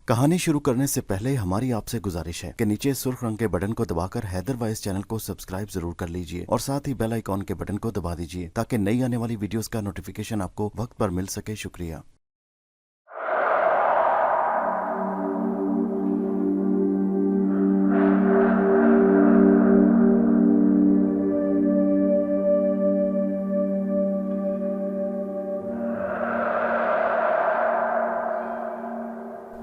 कहानी शुरू करने से पहले हमारी आपसे गुजारिश है कि नीचे सुर्ख रंग के बटन को दबाकर हैदर वॉइस चैनल को सब्सक्राइब जरूर कर लीजिए और साथ ही बेल आइकॉन के बटन को दबा दीजिए ताकि नई आने वाली वीडियोस का नोटिफिकेशन आपको वक्त पर मिल सके। शुक्रिया।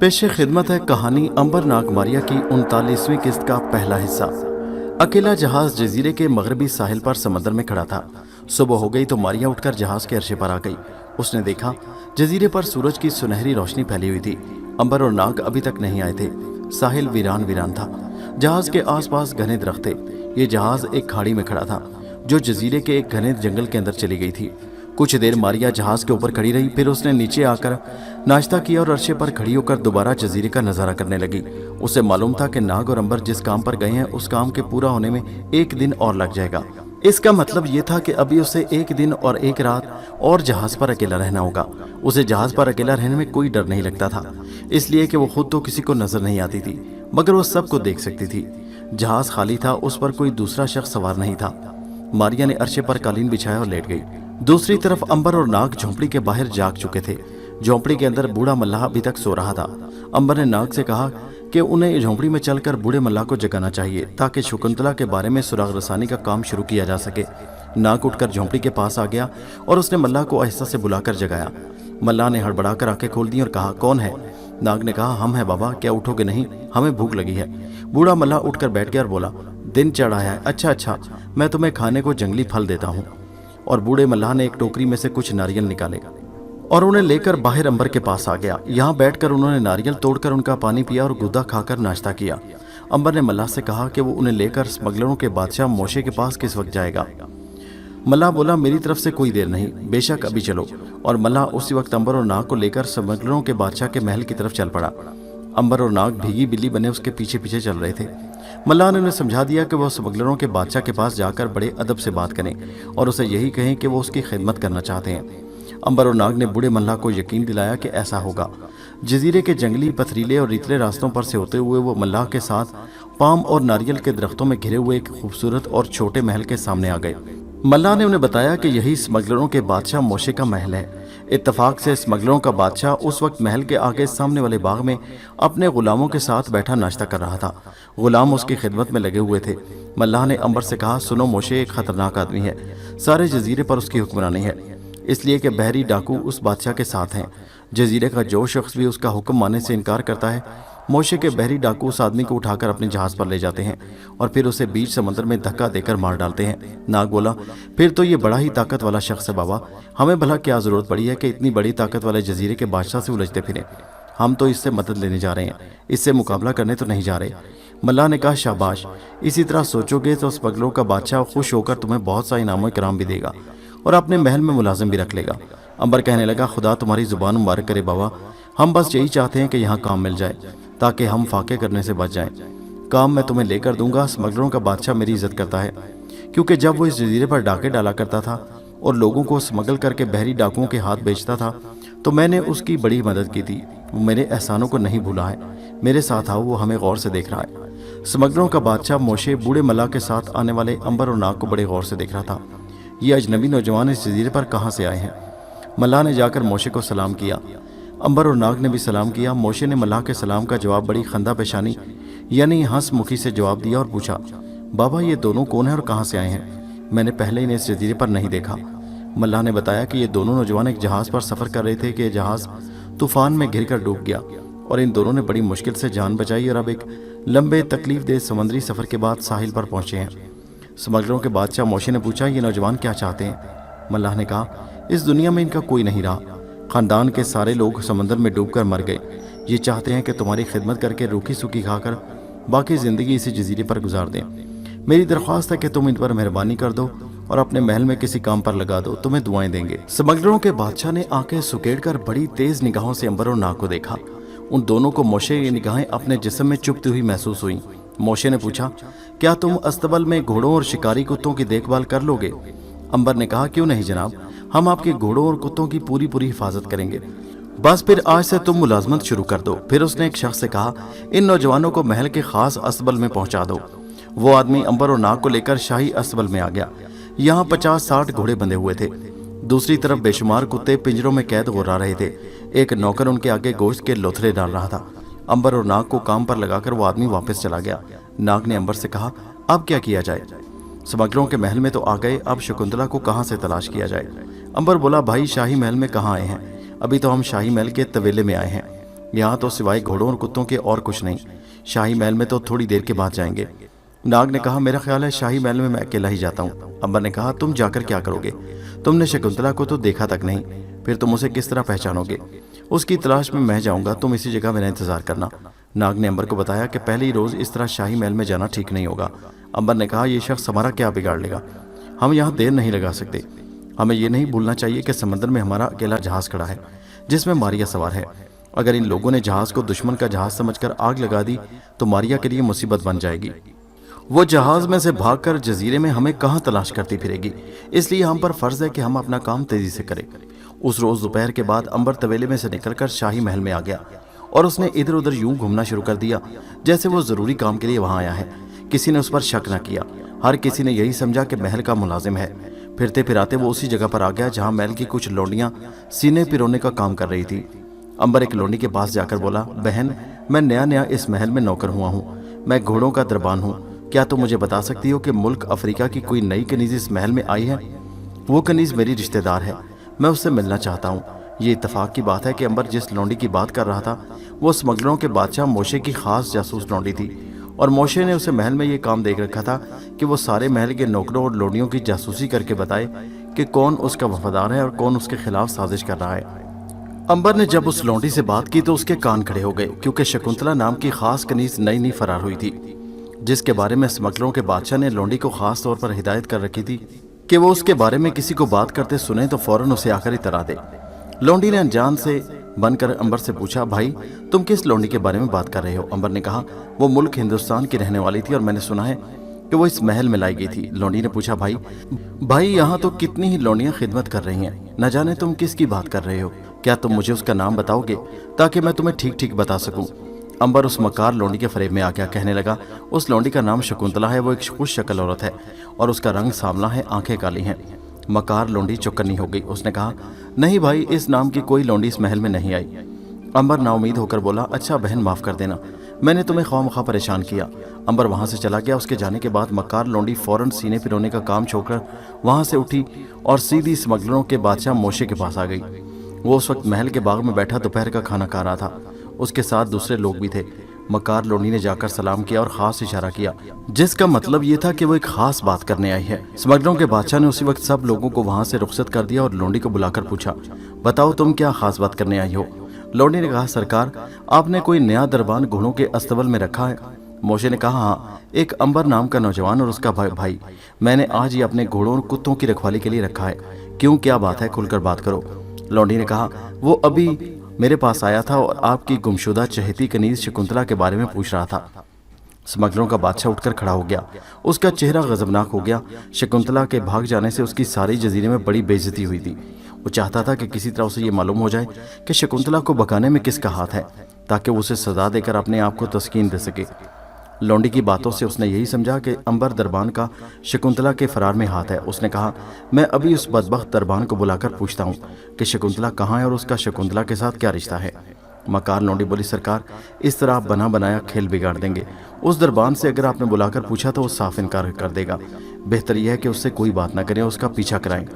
पेशे खिदमत है कहानी अंबर नाग मारिया की 39वीं किस्त का पहला हिस्सा। अकेला जहाज जजीरे के मगरबी साहिल पर समंदर में खड़ा था। सुबह हो गई तो मारिया उठकर जहाज के अर्शे पर आ गई। उसने देखा जजीरे पर सूरज की सुनहरी रोशनी फैली हुई थी। अंबर और नाग अभी तक नहीं आए थे। साहिल वीरान वीरान था। जहाज के आसपास घने दरख्त थे। ये जहाज एक खाड़ी में खड़ा था जो जजीरे के एक घने जंगल के अंदर चली गई थी। कुछ देर मारिया जहाज के ऊपर खड़ी रही, फिर उसने नीचे आकर नाश्ता किया और अर्शे पर खड़ी होकर दोबारा जजीरे का नजारा करने लगी। उसे मालूम था कि नाग और अंबर जिस काम पर गए हैं उस काम के पूरा होने में एक दिन और लग जाएगा। इसका मतलब ये था कि अभी उसे एक दिन और एक रात और जहाज पर अकेला रहना होगा। उसे जहाज पर अकेला रहने में कोई डर नहीं लगता था, इसलिए कि वो खुद तो किसी को नजर नहीं आती थी, मगर वो सबको देख सकती थी। जहाज खाली था, उस पर कोई दूसरा शख्स सवार नहीं था। मारिया ने अर्शे पर कालीन बिछाया और लेट गई। दूसरी तरफ अंबर और नाग झोंपड़ी के बाहर जाग चुके थे। झोंपड़ी के अंदर बूढ़ा मल्लाह अभी तक सो रहा था। अंबर ने नाग से कहा कि उन्हें झोंपड़ी में चलकर बूढ़े मल्लाह को जगाना चाहिए ताकि शकुंतला के बारे में सुराग रसानी का काम शुरू किया जा सके। नाग उठकर झोंपड़ी के पास आ गया और उसने मल्लाह को आहिस्ता से बुलाकर जगाया। मल्लाह ने हड़बड़ाकर आंखें खोल दी और कहा, कौन है? नाग ने कहा, हम है बाबा, क्या उठोगे नहीं? हमें भूख लगी है। बूढ़ा मल्लाह उठकर बैठ गया और बोला, दिन चढ़ आया है। अच्छा, मैं तुम्हें खाने को जंगली फल देता हूँ। और बूढ़े मल्लाह ने एक टोकरी में से कुछ नारियल निकाले और उन्हें लेकर बाहर अंबर के पास आ गया। यहाँ बैठकर उन्होंने नारियल तोड़कर उनका पानी पिया और गुदा खाकर नाश्ता किया। अंबर ने मल्लाह से कहा कि वो उन्हें लेकर स्मगलरों के बादशाह मोशे के पास किस वक्त जाएगा। मल्लाह बोला, मेरी तरफ से कोई देर नहीं, बेशक अभी चलो। और मल्लाह उसी वक्त अंबर और नाग को लेकर स्मगलरों के बादशाह के महल की तरफ चल पड़ा। अंबर और नाग भीगी बिल्ली बने उसके पीछे पीछे चल रहे थे। मल्लाह ने उन्हें समझा दिया कि वह स्मगलरों के बादशाह के पास जाकर बड़े अदब से बात करें और उसे यही कहें कि वो उसकी खिदमत करना चाहते हैं। अंबर और नाग ने बूढ़े मल्लाह को यकीन दिलाया कि ऐसा होगा। जजीरे के जंगली, पथरीले और रेतीले रास्तों पर से होते हुए वो मल्लाह के साथ पाम और नारियल के दरख्तों में घिरे हुए एक खूबसूरत और छोटे महल के सामने आ गए। मल्लाह ने उन्हें बताया कि यही स्मगलरों के बादशाह मोशे का महल है। इत्तफाक से स्मगलरों का बादशाह उस वक्त महल के आगे सामने वाले बाग में अपने गुलामों के साथ बैठा नाश्ता कर रहा था। गुलाम उसकी खिदमत में लगे हुए थे। मल्लाह ने अंबर से कहा, सुनो, मोशे एक खतरनाक आदमी है। सारे जजीरे पर उसकी हुक्मरानी है, इसलिए कि बहरी डाकू उस बादशाह के साथ हैं। जजीरे का जो शख्स भी उसका हुक्म मानने से इनकार करता है, मोशे के बहरी डाकू उस आदमी को उठाकर अपने जहाज पर ले जाते हैं और फिर उसे बीच समंदर में धक्का देकर मार डालते हैं। नाग बोला, फिर तो ये बड़ा ही ताकत वाला शख्स है बाबा। हमें भला क्या जरूरत पड़ी है कि इतनी बड़ी ताकत वाले जजीरे के बादशाह से उलझते फिरें। हम तो इससे मदद लेने जा रहे हैं, इससे मुकाबला करने तो नहीं जा रहे। मल्लाह ने कहा, शाबाश, इसी तरह सोचोगे तो स्मगलरों का बादशाह खुश होकर तुम्हें बहुत सा इनाम इकराम भी देगा और अपने महल में मुलाजिम भी रख लेगा। अंबर कहने लगा, खुदा तुम्हारी जुबान मुबारक करे बाबा, हम बस यही चाहते हैं कि यहाँ काम मिल जाए ताकि हम फाके करने से बच जाएं। काम मैं तुम्हें लेकर दूंगा। स्मगलरों का बादशाह मेरी इज्जत करता है, क्योंकि जब वो इस जजीरे पर डाके डाला करता था और लोगों को स्मगल करके बहरी डाकुओं के हाथ बेचता था तो मैंने उसकी बड़ी मदद की थी। वो मेरे एहसानों को नहीं भूला है। मेरे साथ आओ, वो हमें गौर से देख रहा है। स्मगलरों का बादशाह मोशे बूढ़े मल्लाह के साथ आने वाले अंबर और नाग को बड़े गौर से देख रहा था। ये अजनबी नौजवान इस जजीरे पर कहाँ से आए हैं? मल्लाह ने जाकर मोशे को सलाम किया। अंबर और नाग ने भी सलाम किया। मोशे ने मल्लाह के सलाम का जवाब बड़ी खंदा पेशानी यानी हंस मुखी से जवाब दिया और पूछा, बाबा ये दोनों कौन है और कहाँ से आए हैं? मैंने पहले इन्हें इस जजीरे पर नहीं देखा। मल्लाह ने बताया कि ये दोनों नौजवान एक जहाज़ पर सफ़र कर रहे थे कि जहाज़ तूफान में घिर कर डूब गया और इन दोनों ने बड़ी मुश्किल से जान बचाई और अब एक लंबे तकलीफ दे समुद्री सफ़र के बाद साहिल पर पहुँचे हैं। स्मगलरों के बादशाह मोशे ने पूछा, ये नौजवान क्या चाहते हैं? मल्लाह ने कहा, इस दुनिया में इनका कोई नहीं रहा। ख़ानदान के सारे लोग समंदर में डूबकर मर गए। ये चाहते हैं कि तुम्हारी खिदमत करके रूखी सूखी खाकर बाकी ज़िंदगी इसी जजीरे पर गुजार दें। मेरी दरख्वास्त है कि तुम इन पर मेहरबानी कर दो और अपने महल में किसी काम पर लगा दो, तुम्हें दुआएं देंगे। स्मगलरों के बादशाह ने आंखें सुकेड़कर बड़ी तेज निगाहों से अंबर और नाग को देखा। उन दोनों को मोशे की निगाहें अपने जिस्म में चुभती हुई महसूस हुई। मोशे ने पूछा, क्या तुम अस्तबल में घोड़ों और शिकारी कुत्तों की देखभाल कर लोगे? अंबर ने कहा, क्यों नहीं जनाब, हम आपके घोड़ों और कुत्तों की पूरी हिफाजत करेंगे। बस फिर आज से तुम मुलाजमत शुरू कर दो। फिर उसने एक शख्स से कहा, इन नौजवानों को महल के खास अस्तबल में पहुंचा दो। वो आदमी अंबर और नाग को लेकर शाही अस्तबल में आ गया। यहाँ 50-60 घोड़े बंधे हुए थे। दूसरी तरफ बेशुमार कुत्ते पिंजरों में कैद गुर्रा रहे थे। एक नौकर उनके आगे गोश्त के लोथड़े डाल रहा था। अंबर और नाग को काम पर लगाकर वो आदमी वापस चला गया। नाग ने अंबर से कहा, अब क्या किया जाए? स्मगलरों के महल में तो आ गए, अब शकुंतला को कहाँ से तलाश किया जाए? अंबर बोला, भाई शाही महल में कहाँ आए हैं? अभी तो हम शाही महल के तवेले में आए हैं। यहाँ तो सिवाय घोड़ों और कुत्तों के और कुछ नहीं। शाही महल में तो थोड़ी देर के बाद जाएंगे। नाग ने कहा, मेरा ख्याल है शाही महल में मैं अकेला ही जाता हूँ। अंबर ने कहा, तुम जाकर क्या करोगे? तुमने शकुंतला को तो देखा तक नहीं, फिर तुम उसे किस तरह पहचानोगे? उसकी तलाश में मैं जाऊंगा, तुम इसी जगह मेरा इंतजार करना। नाग ने अंबर को बताया कि पहले ही रोज इस तरह शाही महल में जाना ठीक नहीं होगा। अंबर ने कहा, ये शख्स हमारा क्या बिगाड़ लेगा? हम यहाँ देर नहीं लगा सकते। हमें ये नहीं भूलना चाहिए कि समंदर में हमारा अकेला जहाज खड़ा है जिसमें मारिया सवार है। अगर इन लोगों ने जहाज को दुश्मन का जहाज समझकर आग लगा दी तो मारिया के लिए मुसीबत बन जाएगी। वो जहाज में से भागकर जजीरे में हमें कहाँ तलाश करती फिरेगी। इसलिए हम पर फर्ज है कि हम अपना काम तेजी से करें। उस रोज दोपहर के बाद अंबर तवेले में से निकलकर शाही महल में आ गया और उसने इधर उधर यूं घूमना शुरू कर दिया जैसे वो जरूरी काम के लिए वहां आया है। किसी ने उस पर शक न किया। हर किसी ने यही समझा कि महल का मुलाजिम है। फिरते फिराते वो उसी जगह पर आ गया जहां महल की कुछ लौंडियां सीने पिरोने का काम कर रही थी। अंबर एक लौंडी के पास जाकर बोला, बहन, मैं नया नया इस महल में नौकर हुआ हूँ। मैं घोड़ों का दरबान हूँ। क्या तुम मुझे बता सकती हो कि मुल्क अफ्रीका की कोई नई कनीज इस महल में आई है? वो कनीज मेरी रिश्तेदार है, मैं उससे मिलना चाहता हूँ। ये इत्तेफाक की बात है कि अंबर जिस लौंडी की बात कर रहा था वो स्मगलरों के बादशाह मोशे की खास जासूस लौंडी थी और मोशे ने उसे महल में ये काम देख रखा था कि वो सारे महल के नौकरों और लौंडियों की जासूसी करके बताए कि कौन उसका वफादार है और कौन उसके खिलाफ साजिश कर रहा है। अंबर ने जब उस लौंडी से बात की तो उसके कान खड़े हो गए, क्योंकि शकुंतला नाम की खास कनीज नई नई फरार हुई थी जिसके बारे में स्मगलरों के बादशाह ने लौंडी को खास तौर पर हिदायत कर रखी थी कि वो उसके बारे में किसी को बात करते सुने तो फौरन उसे आकर इतरा दे। लौंडी ने अनजान से बनकर अंबर से पूछा, भाई तुम किस लौंडी के बारे में बात कर रहे हो? अंबर ने कहा, वो मुल्क हिंदुस्तान की रहने वाली थी और मैंने सुना है कि वो इस महल में लाई गई थी। लौंडी ने पूछा, भाई यहाँ तो कितनी ही लौंडियाँ खिदमत कर रही हैं, न जाने तुम किसकी बात कर रहे हो। क्या तुम मुझे उसका नाम बताओगे ताकि मैं तुम्हें ठीक ठीक बता सकूं? अंबर उस मकार लौंडी के फरेब में आ गया। कहने लगा, उस लौंडी का नाम शकुंतला है। वो एक खुश शक्ल औरत है और उसका रंग सांवला है, आंखें काली हैं। मकार लौंडी चौकन्नी हो गई। उसने कहा, नहीं भाई, इस नाम की कोई लौंडी इस महल में नहीं आई। अंबर नाउमीद होकर बोला, अच्छा बहन, माफ कर देना, मैंने तुम्हें ख्वामख्वाह परेशान किया। अंबर वहां से चला गया। उसके जाने के बाद मकार लौंडी फौरन सीने पिरोने का काम छोड़कर वहां से उठी और सीधी स्मगलरों के बादशाह मोशे के पास आ गई। वो उस वक्त महल के बाग में बैठा दोपहर का खाना खा रहा था। उसके साथ दूसरे लोग भी थे। मकार लौंडी ने जाकर सलाम किया और खास इशारा किया जिसका मतलब ये था कि वो एक खास बात करने आई है। स्मगलरों के बादशाह ने उसी वक्त सब लोगों को वहां से रुखसत कर दिया और लौंडी को बुलाकर पूछा, बताओ तुम क्या खास बात करने आई हो? लौंडी ने कहा, सरकार, आपने कोई नया दरबान घोड़ों के अस्तबल में रखा है? मोशे ने कहा, हाँ, एक अंबर नाम का नौजवान और उसका भाई मैंने आज ही अपने घोड़ों और कुत्तों की रखवाली के लिए रखा है। क्यों, क्या बात है? खुलकर बात करो। लौंडी ने कहा, वो अभी मेरे पास आया था और आपकी गुमशुदा चहेती कनीज शकुंतला के बारे में पूछ रहा था। स्मगलरों का बादशाह उठकर खड़ा हो गया। उसका चेहरा गजबनाक हो गया। शकुंतला के भाग जाने से उसकी सारी जजीरे में बड़ी बेइज्जती हुई थी। वो चाहता था कि किसी तरह उसे ये मालूम हो जाए कि शकुंतला को बकाने में किसका हाथ है, ताकि वो उसे सजा देकर अपने आप को तस्कीन दे सके। लौंडी की बातों से उसने यही समझा कि अंबर दरबान का शकुंतला के फरार में हाथ है। उसने कहा, मैं अभी उस बदबख्त दरबान को बुलाकर पूछता हूँ कि शकुंतला कहाँ है और उसका शकुंतला के साथ क्या रिश्ता है। मकार लौंडी बोली, सरकार, इस तरह आप बना बनाया खेल बिगाड़ देंगे। उस दरबान से अगर आपने बुलाकर पूछा तो वो साफ इनकार कर देगा। बेहतर यह है कि उससे कोई बात ना करें, उसका पीछा कराएं,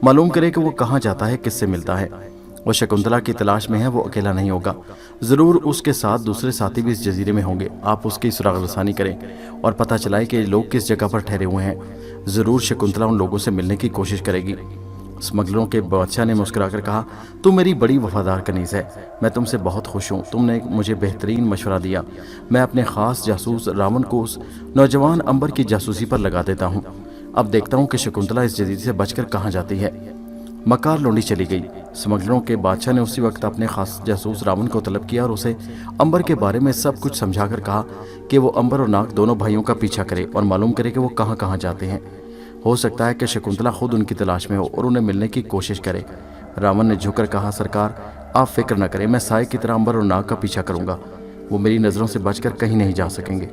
मालूम करें कि वो कहाँ जाता है, किससे मिलता है। वो शकुंतला की तलाश में है, वो अकेला नहीं होगा, ज़रूर उसके साथ दूसरे साथी भी इस जजीरे में होंगे। आप उसकी सुराग रसानी करें और पता चलाए कि लोग किस जगह पर ठहरे हुए हैं। ज़रूर शकुंतला उन लोगों से मिलने की कोशिश करेगी। स्मगलरों के बादशाह ने मुस्कुराकर कहा, तुम मेरी बड़ी वफादार कनीज़ है, मैं तुमसे बहुत खुश हूँ। तुमने मुझे बेहतरीन मशवरा दिया। मैं अपने ख़ास जासूस रावण को उस नौजवान अंबर की जासूसी पर लगा देता हूँ। अब देखता हूँ कि शकुंतला इस जजीरे से बचकर कहाँ जाती है। मकार लौंडी चली गई। स्मगलरों के बादशाह ने उसी वक्त अपने खास जासूस रावण को तलब किया और उसे अंबर के बारे में सब कुछ समझाकर कहा कि वो अंबर और नाग दोनों भाइयों का पीछा करे और मालूम करे कि वो कहाँ कहाँ जाते हैं। हो सकता है कि शकुंतला खुद उनकी तलाश में हो और उन्हें मिलने की कोशिश करे। रावण ने झुककर कहा, सरकार, आप फिक्र न करें, मैं साए की तरह अंबर और नाग का पीछा करूंगा, वो मेरी नजरों से बचकर कहीं नहीं जा सकेंगे।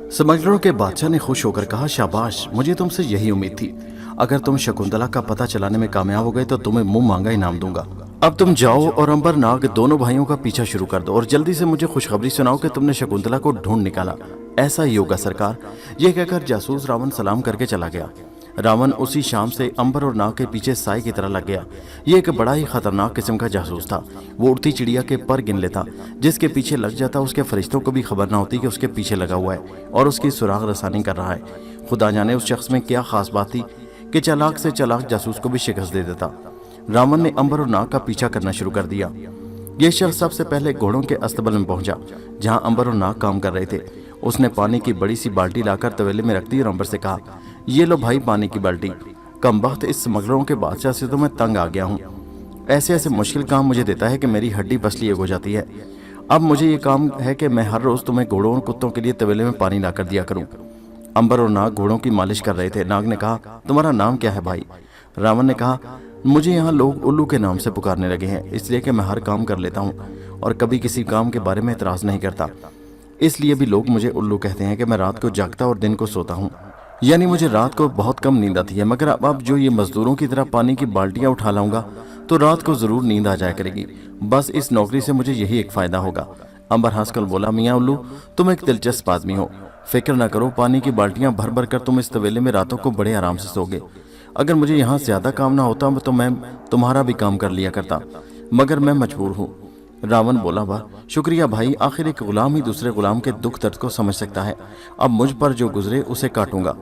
स्मगलरों के बादशाह ने खुश होकर कहा, शाबाश, मुझे तुमसे यही उम्मीद थी। अगर तुम शकुंतला का पता चलाने में कामयाब हो गए तो तुम्हें मुंह मांगा इनाम दूंगा। अब तुम जाओ और अंबर नाग दोनों भाइयों का पीछा शुरू कर दो और जल्दी से मुझे खुशखबरी सुनाओ कि तुमने शकुंतला को ढूंढ निकाला। ऐसा ही होगा सरकार। यह कहकर जासूस रावण सलाम करके चला गया। रावण उसी शाम से अंबर और नाग के पीछे साए की तरह लग गया। ये एक बड़ा ही खतरनाक किस्म का जासूस था। वो उड़ती चिड़िया के पर गिन लेता, जिसके पीछे लग जाता उसके फरिश्तों को भी खबर ना होती कि उसके पीछे लगा हुआ है और उसकी सुराग रसानी कर रहा है। खुदा जाने उस शख्स में क्या खास बात थी कि चालाक से चालाक जासूस को भी शिकस्त दे देता। रावण ने अंबर और नाग का पीछा करना शुरू कर दिया। ये शख्स सबसे पहले घोड़ों के अस्तबल में पहुंचा जहां अंबर और नाग काम कर रहे थे। उसने पानी की बड़ी सी बाल्टी लाकर तवेले में रख दी और अंबर से कहा, ये लो भाई पानी की बाल्टी। कमबख्त, इस स्मगलरों के बादशाह से तो मैं तंग आ गया हूँ। ऐसे ऐसे मुश्किल काम मुझे देता है कि मेरी हड्डी पसली एक हो जाती है। अब मुझे ये काम है कि मैं हर रोज तुम्हें घोड़ों और कुत्तों के लिए तवेले में पानी लाकर दिया करूँ। अंबर और नाग घोड़ों की मालिश कर रहे थे। नाग ने कहा, तुम्हारा नाम क्या है भाई? रावण ने कहा, मुझे यहाँ लोग उल्लू के नाम से पुकारने लगे हैं, इसलिए कि मैं हर काम कर लेता हूँ और कभी किसी काम के बारे में एतराज नहीं करता। इसलिए भी लोग मुझे उल्लू कहते हैं कि मैं रात को जागता और दिन को सोता हूँ, यानी मुझे रात को बहुत कम नींद आती है। मगर अब जो ये मजदूरों की तरह पानी की बाल्टियाँ उठा लाऊंगा तो रात को जरूर नींद आ जाया करेगी। बस इस नौकरी से मुझे यही एक फायदा होगा। अंबर हंसकर बोला, मियाँ उल्लू, तुम एक दिलचस्प आदमी हो। फिक्र न करो, पानी की बाल्टियां भर भर कर तुम इस तवेले में रातों को बड़े आराम से सोगे। अगर मुझे यहाँ ज्यादा काम ना होता तो मैं तुम्हारा भी काम कर लिया करता, मगर मैं मजबूर हूँ। रावण बोला, वाह, शुक्रिया भाई। आखिर एक गुलाम ही दूसरे गुलाम के दुख दर्द को समझ सकता है। अब मुझ पर जो गुजरे उसे काटूंगा।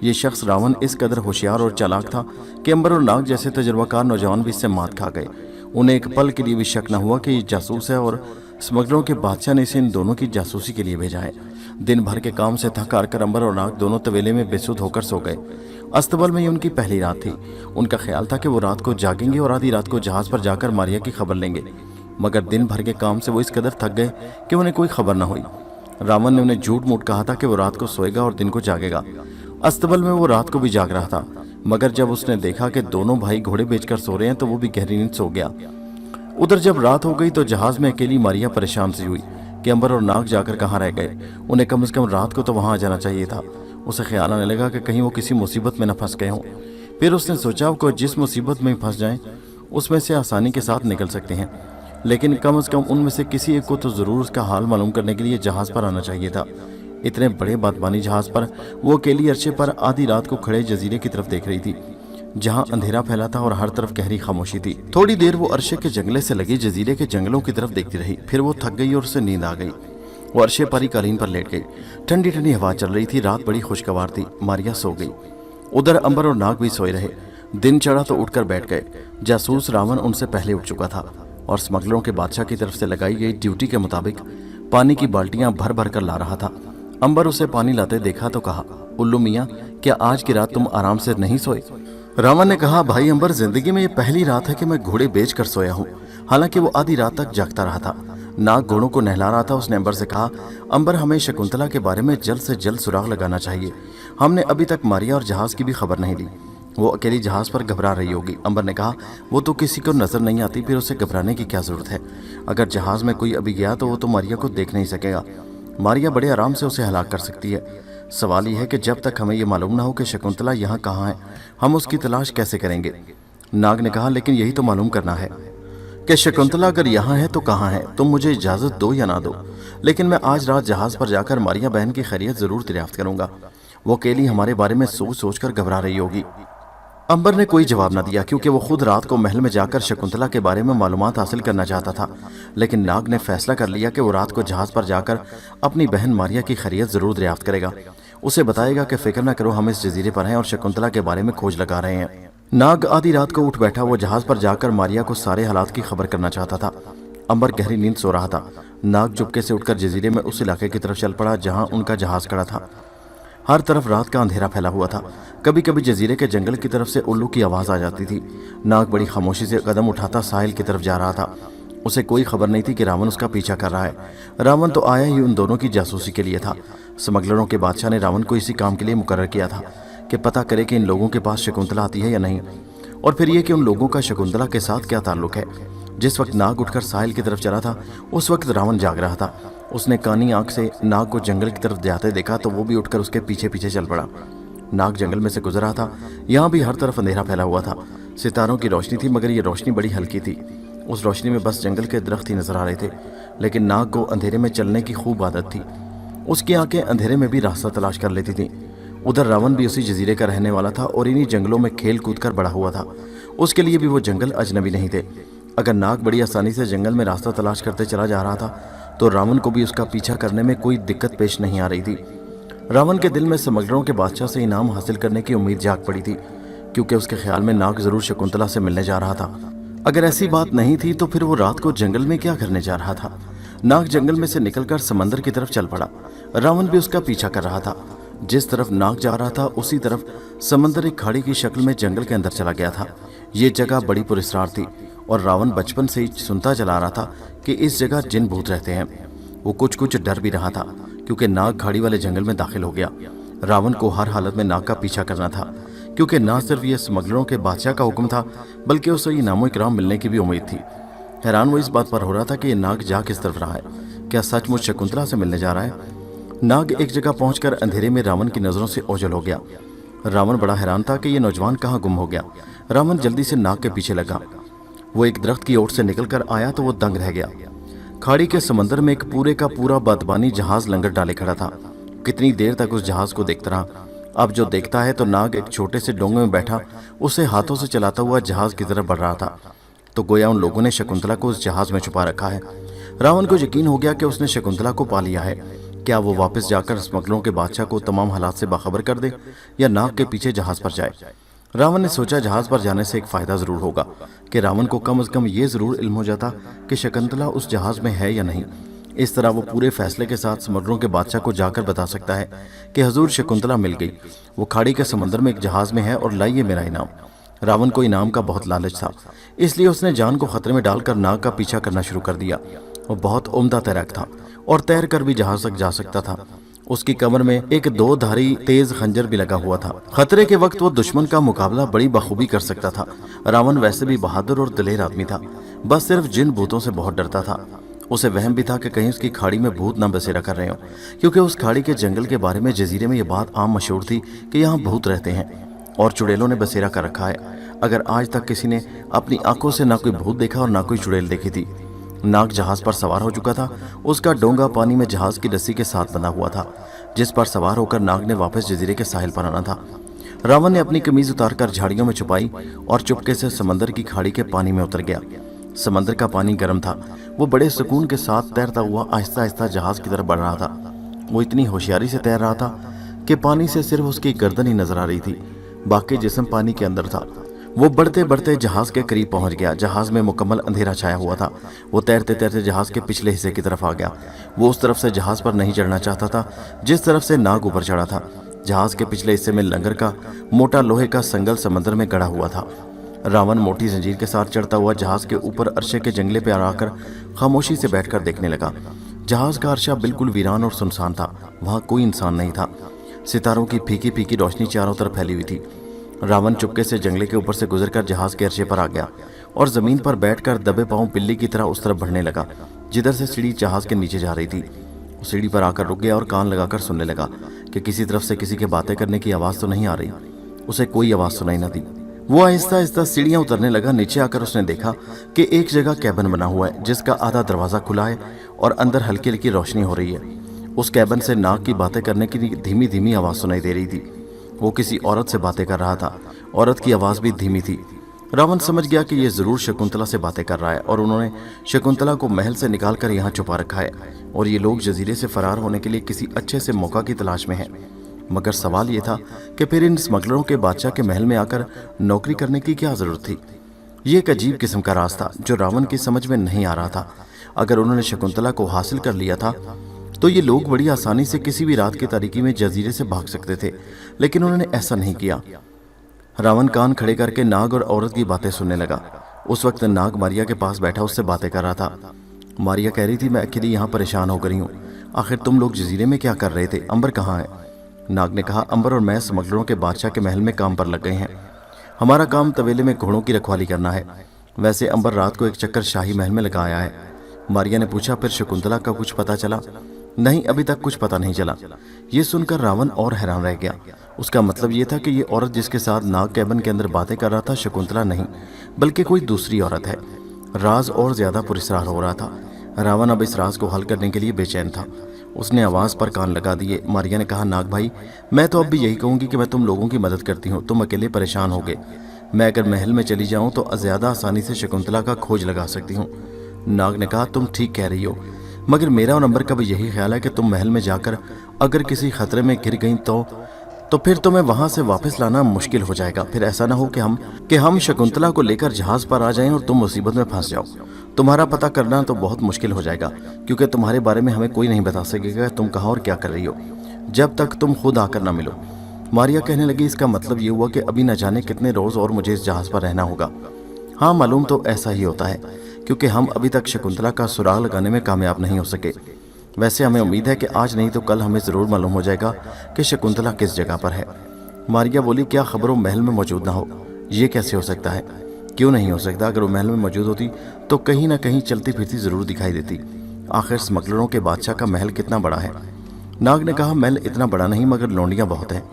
ये शख्स रावण इस कदर होशियार और चालाक था कि अंबर और नाग जैसे तजुर्बाकार नौजवान भी इससे मात खा गए। उन्हें एक पल के लिए भी शक न हुआ कि ये जासूस है और स्मगलरों के बादशाह ने इसे इन दोनों की जासूसी के लिए भेजा है। दिन भर के काम से थक हार कर अंबर और नाग दोनों तवेले में बेसुध होकर सो गए। अस्तबल में ही उनकी पहली रात थी। उनका ख्याल था कि वो रात को जागेंगे और आधी रात को जहाज पर जाकर मारिया की खबर लेंगे, मगर दिन भर के काम से वो इस कदर थक गए कि उन्हें कोई खबर न हुई। रावण ने उन्हें झूठ मूठ कहा था कि वो रात को सोएगा और दिन को जागेगा। अस्तबल में वो रात को भी जाग रहा था, मगर जब उसने देखा कि दोनों भाई घोड़े बेचकर सो रहे हैं तो वो भी गहरी नींद सो गया। उधर जब रात हो गई तो जहाज में अकेली मारिया परेशान सी हुई कि अंबर और नाग जाकर कहाँ रह गए। उन्हें कम से कम रात को तो वहां आ जाना चाहिए था। उसे ख्याल आने लगा कि कहीं वो किसी मुसीबत में न फंस गए हों। फिर उसने सोचा कि जिस मुसीबत में फंस जाएं उसमें से आसानी के साथ निकल सकते हैं, लेकिन कम से कम उनमें से किसी एक को तो जरूर उसका हाल मालूम करने के लिए जहाज पर आना चाहिए था। इतने बड़े बादबानी जहाज पर वो अकेली अरशे पर आधी रात को खड़े जजीरे की तरफ देख रही थी जहां अंधेरा फैला था और हर तरफ गहरी खामोशी थी। थोड़ी देर वो अरशे के जंगले से लगे जजीरे के जंगलों की तरफ देखती रही। फिर वो थक गई और उसे नींद आ गई। वो अरशे पर ही कालीन पर लेट गई। ठंडी ठंडी हवा चल रही थी। रात बड़ी खुशगवार थी। मारिया सो गई। उधर अंबर और नाग भी सोए रहे। दिन चढ़ा तो उठकर बैठ गए। जासूस रावण उनसे पहले उठ चुका था और स्मगलरों के बादशाह की तरफ से लगाई गई ड्यूटी के मुताबिक पानी की बाल्टियां भर भर कर ला रहा था। अंबर उसे पानी लाते देखा तो कहा, उल्लू मियाँ, क्या आज की रात तुम आराम से नहीं सोए? रावण ने कहा, भाई अंबर, जिंदगी में ये पहली रात है कि मैं घोड़े बेच कर सोया हूँ। हालांकि वो आधी रात तक जागता रहा था। नाग घोड़ों को नहला रहा था। उसने अंबर से कहा, अंबर, हमें शकुंतला के बारे में जल्द से जल्द सुराग लगाना चाहिए। हमने अभी तक मारिया और जहाज की भी खबर नहीं ली। वो अकेली जहाज पर घबरा रही होगी। अंबर ने कहा, वो तो किसी को नजर नहीं आती, फिर उसे घबराने की क्या जरूरत है? अगर जहाज में कोई अभी गया तो वो तो मारिया को देख नहीं सकेगा। मारिया बड़े आराम से उसे हलाक कर सकती है। सवाल यह है कि जब तक हमें यह मालूम ना हो कि शकुंतला यहाँ कहाँ है, हम उसकी तलाश कैसे करेंगे? नाग ने कहा, लेकिन यही तो मालूम करना है कि शकुंतला अगर यहाँ है तो कहाँ है। तुम मुझे इजाजत दो या ना दो, लेकिन मैं आज रात जहाज पर जाकर मारिया बहन की खैरियत जरूर दरियाफ्त करूंगा। वो अकेली हमारे बारे में सोच सोच कर घबरा रही होगी। अंबर ने कोई जवाब न दिया क्योंकि वो खुद रात को महल में जाकर शकुंतला के बारे में मालूमात हासिल करना चाहता था। लेकिन नाग ने फैसला कर लिया कि वो रात को जहाज पर जाकर अपनी बहन मारिया की खैरियत जरूर दरियाफ्त करेगा। उसे बताएगा कि फिक्र न करो, हम इस जजीरे पर हैं और शकुंतला के बारे में खोज लगा रहे हैं। नाग आधी रात को उठ बैठा। वो जहाज पर जाकर मारिया को सारे हालात की खबर करना चाहता था। अंबर गहरी नींद सो रहा था। नाग चुपके से उठकर जजीरे में उस इलाके की तरफ चल पड़ा जहां उनका जहाज खड़ा था। हर तरफ रात का अंधेरा फैला हुआ था। कभी कभी जजीरे के जंगल की तरफ से उल्लू की आवाज आ जाती थी। नाग बड़ी खामोशी से कदम उठाता साहिल की तरफ जा रहा था। उसे कोई खबर नहीं थी कि रावण उसका पीछा कर रहा है। रावण तो आया ही उन दोनों की जासूसी के लिए था। स्मगलरों के बादशाह ने रावण को इसी काम के लिए मुकर्रर किया था कि पता करे कि इन लोगों के पास शकुंतला आती है या नहीं, और फिर ये कि उन लोगों का शकुंतला के साथ क्या ताल्लुक है। जिस वक्त नाग उठकर साहिल की तरफ चला था उस वक्त रावण जाग रहा था। उसने कानी आंख से नाग को जंगल की तरफ जाते देखा तो वो भी उठकर उसके पीछे पीछे चल पड़ा। नाग जंगल में से गुजर रहा था। यहाँ भी हर तरफ अंधेरा फैला हुआ था। सितारों की रोशनी थी मगर ये रोशनी बड़ी हल्की थी। उस रोशनी में बस जंगल के दरख्त ही नजर आ रहे थे। लेकिन नाग को अंधेरे में चलने की खूब आदत थी। उसकी आंखें अंधेरे में भी रास्ता तलाश कर लेती थीं। उधर रावण भी उसी जजीरे का रहने वाला था और इन्हीं जंगलों में खेल कूद कर बड़ा हुआ था। उसके लिए भी वो जंगल अजनबी नहीं थे। अगर नाग बड़ी आसानी से जंगल में रास्ता तलाश करते चला जा रहा था तो रावण को भी उसका पीछा करने में कोई दिक्कत पेश नहीं आ रही थी। रावण के दिल में स्मगलरों के बादशाह से इनाम हासिल करने की उम्मीद जाग पड़ी थी, क्योंकि उसके ख्याल में नाग जरूर शकुंतला से मिलने जा रहा था। अगर ऐसी बात नहीं थी तो फिर वो रात को जंगल में क्या करने जा रहा था। नाग जंगल में से निकलकर समंदर की तरफ चल पड़ा। रावण भी उसका पीछा कर रहा था। जिस तरफ नाग जा रहा था उसी तरफ समंदर एक खाड़ी की शक्ल में जंगल के अंदर चला गया था। ये जगह बड़ी पुरस्कार थी और रावण बचपन से ही सुनता चला रहा था कि इस जगह जिन भूत रहते हैं। वो कुछ कुछ डर भी रहा था क्योंकि नाग खाड़ी वाले जंगल में दाखिल हो गया। रावण को हर हालत में नाग का पीछा करना था, क्योंकि न सिर्फ ये स्मगलरों के बादशाह का हुक्म था बल्कि उसे इनामो इकराम मिलने की भी उम्मीद थी। हैरान वो इस बात पर हो रहा था कि ये नाग जा किस तरफ रहा है। क्या सचमुच शकुंतला से मिलने जा रहा है? नाग एक जगह पहुंचकर अंधेरे में रावण की नजरों से ओझल हो गया। रावण बड़ा हैरान था कि ये नौजवान कहाँ गुम हो गया। रावण जल्दी से नाग के पीछे लगा। वो एक दरख्त की ओर से निकलकर आया तो वो दंग रह गया। खाड़ी के समंदर में एक पूरे का पूरा बदबानी जहाज लंगर डाले खड़ा था। कितनी देर तक उस जहाज को देखता रहा। अब जो देखता है तो नाग एक छोटे से डोंगे में बैठा उसे हाथों से चलाता हुआ जहाज की तरफ बढ़ रहा था। तो गोया उन लोगों ने शकुंतला को उस जहाज में छुपा रखा है। रावण को यकीन हो गया कि उसने शकुंतला को पा लिया है। क्या वो वापस जाकर स्मगलरों के बादशाह को तमाम हालात से बाखबर कर दे या नाग के पीछे जहाज पर जाए? रावण ने सोचा जहाज पर जाने से एक फायदा जरूर होगा कि रावण को कम से कम ये जरूर इल्म हो जाता कि शकुंतला उस जहाज में है या नहीं। इस तरह वो पूरे फैसले के साथ स्मगलरों के बादशाह को जाकर बता सकता है कि हजूर शकुंतला मिल गई, वो खाड़ी के समंदर में एक जहाज में है और लाइए मेरा इनाम। रावण को इनाम का बहुत लालच था, इसलिए उसने जान को खतरे में डालकर नाग का पीछा करना शुरू कर दिया। वो बहुत उम्दा तैराक था और तैर कर भी जहाज तक जा सकता था। उसकी कमर में एक 2 धारी तेज खंजर भी लगा हुआ था। खतरे के वक्त वो दुश्मन का मुकाबला बड़ी बखूबी कर सकता था। रावण वैसे भी बहादुर और दिलेर आदमी था, बस सिर्फ जिन भूतों से बहुत डरता था। उसे वहम भी था कि कहीं उसकी खाड़ी में भूत न बसेरा कर रहे हो, क्योंकि उस खाड़ी के जंगल के बारे में जजीरे में ये बात आम मशहूर थी कि यहाँ भूत रहते हैं और चुड़ैलों ने बसेरा कर रखा है। अगर आज तक किसी ने अपनी आंखों से ना कोई भूत देखा और ना कोई चुड़ैल देखी थी। नाग जहाज पर सवार हो चुका था। उसका डोंगा पानी में जहाज की रस्सी के साथ बंधा हुआ था, जिस पर सवार होकर नाग ने वापस जजीरे के साहिल पर आना था। रावण ने अपनी कमीज उतारकर झाड़ियों में छुपाई और चुपके से समंदर की खाड़ी के पानी में उतर गया। समंदर का पानी गर्म था। वो बड़े सुकून के साथ तैरता हुआ आहिस्ता आहिस्ता जहाज की तरफ बढ़ रहा था। वो इतनी होशियारी से तैर रहा था कि पानी से सिर्फ उसकी गर्दन ही नजर आ रही थी, बाकी जिस्म पानी के अंदर था। वो बढ़ते बढ़ते जहाज के करीब पहुंच गया। जहाज में मुकम्मल अंधेरा छाया हुआ था। वो तैरते तैरते जहाज के पिछले हिस्से की तरफ आ गया। वो उस तरफ से जहाज पर नहीं चढ़ना चाहता था जिस तरफ से नाग ऊपर चढ़ा था। जहाज के पिछले हिस्से में लंगर का मोटा लोहे का संगल समंदर में गड़ा हुआ था। रावण मोटी जंजीर के साथ चढ़ता हुआ जहाज के ऊपर अरशे के जंगले पर आकर खामोशी से बैठकर देखने लगा। जहाज का अरशा बिल्कुल वीरान और सुनसान था। वहां कोई इंसान नहीं था। सितारों की फीकी फीकी रोशनी चारों तरफ फैली हुई थी। रावण चुपके से जंगले के ऊपर से गुजरकर जहाज के अरशे पर आ गया और जमीन पर बैठकर दबे पांव बिल्ली की तरह उस तरफ बढ़ने लगा जिधर से सीढ़ी जहाज के नीचे जा रही थी। सीढ़ी पर आकर रुक गया और कान लगाकर सुनने लगा कि किसी तरफ से किसी के बातें करने की आवाज तो नहीं आ रही। उसे कोई आवाज सुनाई न दी। वो आहिस्ता आहिस्ता सीढ़ियां उतरने लगा। नीचे आकर उसने देखा कि एक जगह कैबिन बना हुआ है जिसका आधा दरवाजा खुला है और अंदर हल्की हल्की रोशनी हो रही है। उस कैबिन से नाग की बातें करने की धीमी धीमी आवाज सुनाई दे रही थी। वो किसी औरत से बातें कर रहा था। औरत की आवाज भी धीमी थी। रावण समझ गया कि ये जरूर शकुंतला से बातें कर रहा है और उन्होंने शकुंतला को महल से निकालकर यहाँ छुपा रखा है और ये लोग जजीरे से फरार होने के लिए किसी अच्छे से मौका की तलाश में हैं। मगर सवाल ये था कि फिर इन स्मगलरों के बादशाह के महल में आकर नौकरी करने की क्या जरूरत थी। ये एक अजीब किस्म का राज था जो रावण की समझ में नहीं आ रहा था। अगर उन्होंने शकुंतला को हासिल कर लिया था तो ये लोग बड़ी आसानी से किसी भी रात की तारीकी में जजीरे से भाग सकते थे, लेकिन उन्होंने ऐसा नहीं किया। रावण कान खड़े करके नाग और औरत की बातें सुनने लगा। उस वक्त नाग मारिया के पास बैठा उससे बातें कर रहा था। मारिया कह रही थी, मैं अकेली यहाँ परेशान हो गई हूँ। आखिर तुम लोग जजीरे में क्या कर रहे थे? अंबर कहाँ है? नाग ने कहा, अंबर और मैं स्मगलरों के बादशाह के महल में काम पर लग गए हैं। हमारा काम तवेले में घोड़ों की रखवाली करना है। वैसे अंबर रात को एक चक्कर शाही महल में लगा आया है। मारिया ने पूछा, फिर शकुंतला का कुछ पता चला? नहीं, अभी तक कुछ पता नहीं चला। ये सुनकर रावण और हैरान रह गया। उसका मतलब ये था कि ये औरत जिसके साथ नाग कैबिन के अंदर बातें कर रहा था शकुंतला नहीं, बल्कि कोई दूसरी औरत है। राज और ज्यादा पुरस्कार हो रहा था। रावण अब इस राज को हल करने के लिए बेचैन था। उसने आवाज पर कान लगा दिए। मारिया ने कहा, नाग भाई, मैं तो अब भी यही कहूंगी कि मैं तुम लोगों की मदद करती हूँ। तुम अकेले परेशान हो गए। मैं अगर महल में चली जाऊं तो ज्यादा आसानी से शकुंतला का खोज लगा सकती हूँ। नाग ने कहा, तुम ठीक कह रही हो, मगर मेरा और अंबर का भी यही ख्याल है कि तुम महल में जाकर अगर किसी खतरे में गिर गई तो फिर तुम्हें वहां से वापस लाना मुश्किल हो जाएगा। फिर ऐसा ना हो कि हम शकुंतला को लेकर जहाज पर आ जाएं और तुम मुसीबत में फंस जाओ। तुम्हारा पता करना तो बहुत मुश्किल हो जाएगा, क्योंकि तुम्हारे बारे में हमें कोई नहीं बता सकेगा तुम कहाँ और क्या कर रही हो, जब तक तुम खुद आकर ना मिलो। मारिया कहने लगी, इसका मतलब ये हुआ कि अभी न जाने कितने रोज और मुझे इस जहाज पर रहना होगा। हाँ, मालूम तो ऐसा ही होता है, क्योंकि हम अभी तक शकुंतला का सुराग लगाने में कामयाब नहीं हो सके। वैसे हमें उम्मीद है कि आज नहीं तो कल हमें जरूर मालूम हो जाएगा कि शकुंतला किस जगह पर है। मारिया बोली, क्या खबर वो महल में मौजूद ना हो? ये कैसे हो सकता है? क्यों नहीं हो सकता? अगर वो महल में मौजूद होती तो कहीं ना कहीं चलती फिरती जरूर दिखाई देती। आखिर स्मगलरों के बादशाह का महल कितना बड़ा है? नाग ने कहा, महल इतना बड़ा नहीं, मगर लौंडियां बहुत हैं।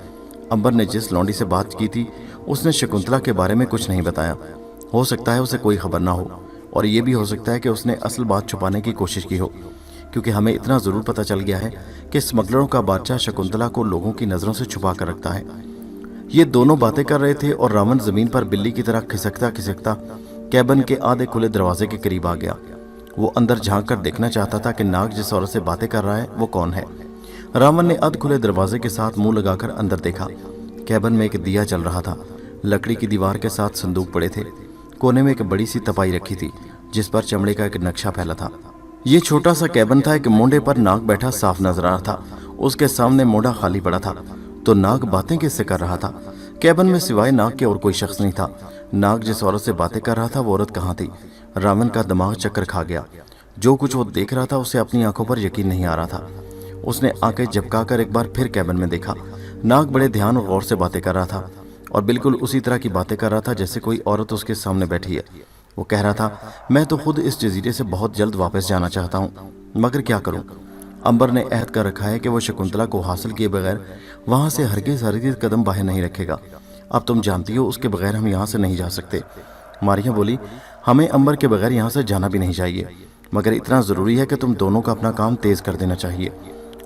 अंबर ने जिस लौंडी से बात की थी उसने शकुंतला के बारे में कुछ नहीं बताया। हो सकता है उसे कोई खबर ना हो, और ये भी हो सकता है कि उसने असल बात छुपाने की कोशिश की हो, क्योंकि हमें इतना जरूर पता चल गया है कि स्मगलरों का बादशाह शकुंतला को लोगों की नजरों से छुपा कर रखता है। ये दोनों बातें कर रहे थे और रावण जमीन पर बिल्ली की तरह खिसकता खिसकता कैबिन के आधे खुले दरवाजे के करीब आ गया। वो अंदर झांक कर देखना चाहता था कि नाग जिस औरत से बातें कर रहा है वो कौन है। रावण ने अध खुले दरवाजे के साथ मुंह लगाकर अंदर देखा। कैबिन में एक दिया जल रहा था। लकड़ी की दीवार के साथ संदूक पड़े थे। कोने में एक बड़ी सी तपाई रखी थी जिस पर चमड़े का एक नक्शा फैला था। ये छोटा सा कैबिन था। एक मोंडे पर नाग बैठा साफ नजर आ रहा था। उसके सामने मोंडा खाली पड़ा था। तो नाग बातें किससे कर रहा था? कैबिन में सिवाय नाग के और कोई शख्स नहीं था। नाग जिस औरत से बातें कर रहा था वो औरत कहाँ थी? रावण का दिमाग चक्कर खा गया। जो कुछ वो देख रहा था उसे अपनी आंखों पर यकीन नहीं आ रहा था। उसने आंखें झपकाकर एक बार फिर कैबिन में देखा। नाग बड़े ध्यान और गौर से बातें कर रहा था और बिल्कुल उसी तरह की बातें कर रहा था जैसे कोई औरत उसके सामने बैठी है। वो कह रहा था, मैं तो खुद इस जजीरे से बहुत जल्द वापस जाना चाहता हूँ, मगर क्या करूँ? अंबर ने अहद कर रखा है कि वो शकुंतला को हासिल किए बगैर वहां से हरगिज कदम बाहर नहीं रखेगा। अब तुम जानती हो उसके बगैर हम यहाँ से नहीं जा सकते। मारिया बोली, हमें अंबर के बगैर यहाँ से जाना भी नहीं चाहिए, मगर इतना ज़रूरी है कि तुम दोनों का अपना काम तेज़ कर देना चाहिए।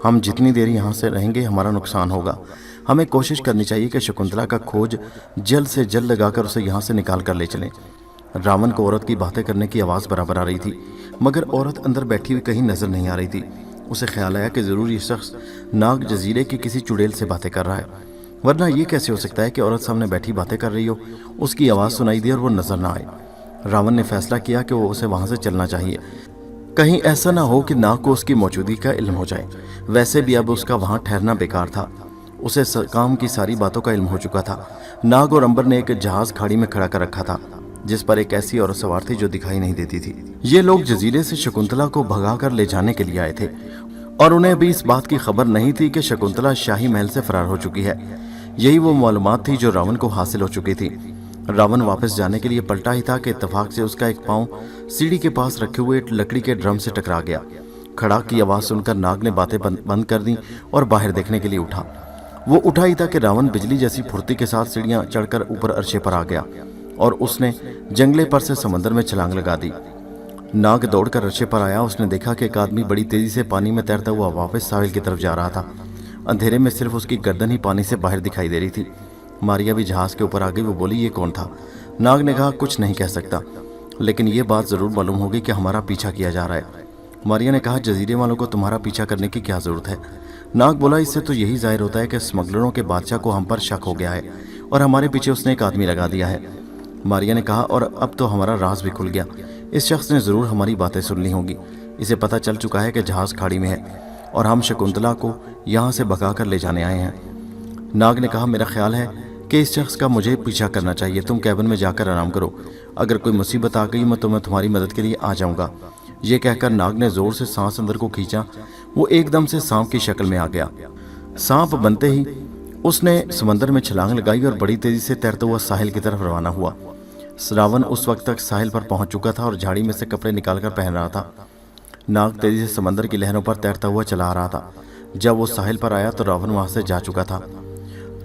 हम जितनी देर यहाँ से रहेंगे हमारा नुकसान होगा। हमें कोशिश करनी चाहिए कि शकुंतला का खोज जल्द से जल्द लगाकर उसे यहाँ से निकाल कर ले चलें। रावण को औरत की बातें करने की आवाज़ बराबर आ रही थी, मगर औरत अंदर बैठी हुई कहीं नजर नहीं आ रही थी। उसे ख्याल आया कि ज़रूर ये शख्स नाग जजीरे की किसी चुड़ैल से बातें कर रहा है, वरना ये कैसे हो सकता है कि औरत सामने बैठी बातें कर रही हो, उसकी आवाज़ सुनाई दे और वो नजर ना आए। रावण ने फैसला किया कि वो उसे वहाँ से चलना चाहिए। कहीं ऐसा ना हो कि नाग को उसकी मौजूदगी का इल्म हो जाए। वैसे भी अब उसका वहाँ ठहरना बेकार था। उसे काम की सारी बातों का इल्म हो चुका था। नाग और अंबर ने एक जहाज खाड़ी में खड़ा कर रखा था जिस पर एक ऐसी औरत सवार थी जो दिखाई नहीं देती थी। ये लोग जजीरे से शकुंतला को भगाकर ले जाने के लिए आए थे और उन्हें अभी इस बात की खबर नहीं थी कि शकुंतला शाही महल से फरार हो चुकी है। यही वो मालूमात थी जो रावण को हासिल हो चुकी थी। रावण वापस जाने के लिए पलटा ही था कि इत्तेफाक से उसका एक पांव सीढ़ी के पास रखे हुए एक लकड़ी के ड्रम से टकरा गया। खड़ाक की आवाज सुनकर नाग ने बातें बंद कर दी और बाहर देखने के लिए उठा। वो उठा ही था कि रावण बिजली जैसी फुर्ती के साथ सीढ़ियां चढ़कर ऊपर अर्शे पर आ गया और उसने जंगले पर से समंदर में छलांग लगा दी। नाग दौड़कर अर्शे पर आया। उसने देखा कि एक आदमी बड़ी तेजी से पानी में तैरता हुआ वापस साहिल की तरफ जा रहा था। अंधेरे में सिर्फ उसकी गर्दन ही पानी से बाहर दिखाई दे रही थी। मारिया भी जहाज के ऊपर आ गई। वो बोली, ये कौन था? नाग ने कहा, कुछ नहीं कह सकता, लेकिन ये बात जरूर मालूम होगी कि हमारा पीछा किया जा रहा है। मारिया ने कहा, जजीरे वालों को तुम्हारा पीछा करने की क्या जरूरत है? नाग बोला, इससे तो यही जाहिर होता है कि स्मगलरों के बादशाह को हम पर शक हो गया है और हमारे पीछे उसने एक आदमी लगा दिया है। मारिया ने कहा, और अब तो हमारा राज भी खुल गया। इस शख्स ने जरूर हमारी बातें सुन ली होंगी। इसे पता चल चुका है कि जहाज खाड़ी में है और हम शकुंतला को यहाँ से भगा कर ले जाने आए हैं। नाग ने कहा, मेरा ख्याल है कि इस शख्स का मुझे पीछा करना चाहिए। तुम कैबिन में जाकर आराम करो। अगर कोई मुसीबत आ गई मैं तुम्हारी मदद के लिए आ जाऊंगा। ये कहकर नाग ने जोर से सांस अंदर को खींचा। वो एकदम से सांप की शक्ल में आ गया। सांप बनते ही उसने समंदर में छलांग लगाई और बड़ी तेजी से तैरता हुआ साहिल की तरफ रवाना हुआ। रावण उस वक्त तक साहिल पर पहुंच चुका था और झाड़ी में से कपड़े निकालकर पहन रहा था। नाग तेजी से समंदर की लहरों पर तैरता हुआ चला आ रहा था। जब वो साहिल पर आया तो रावण वहां से जा चुका था।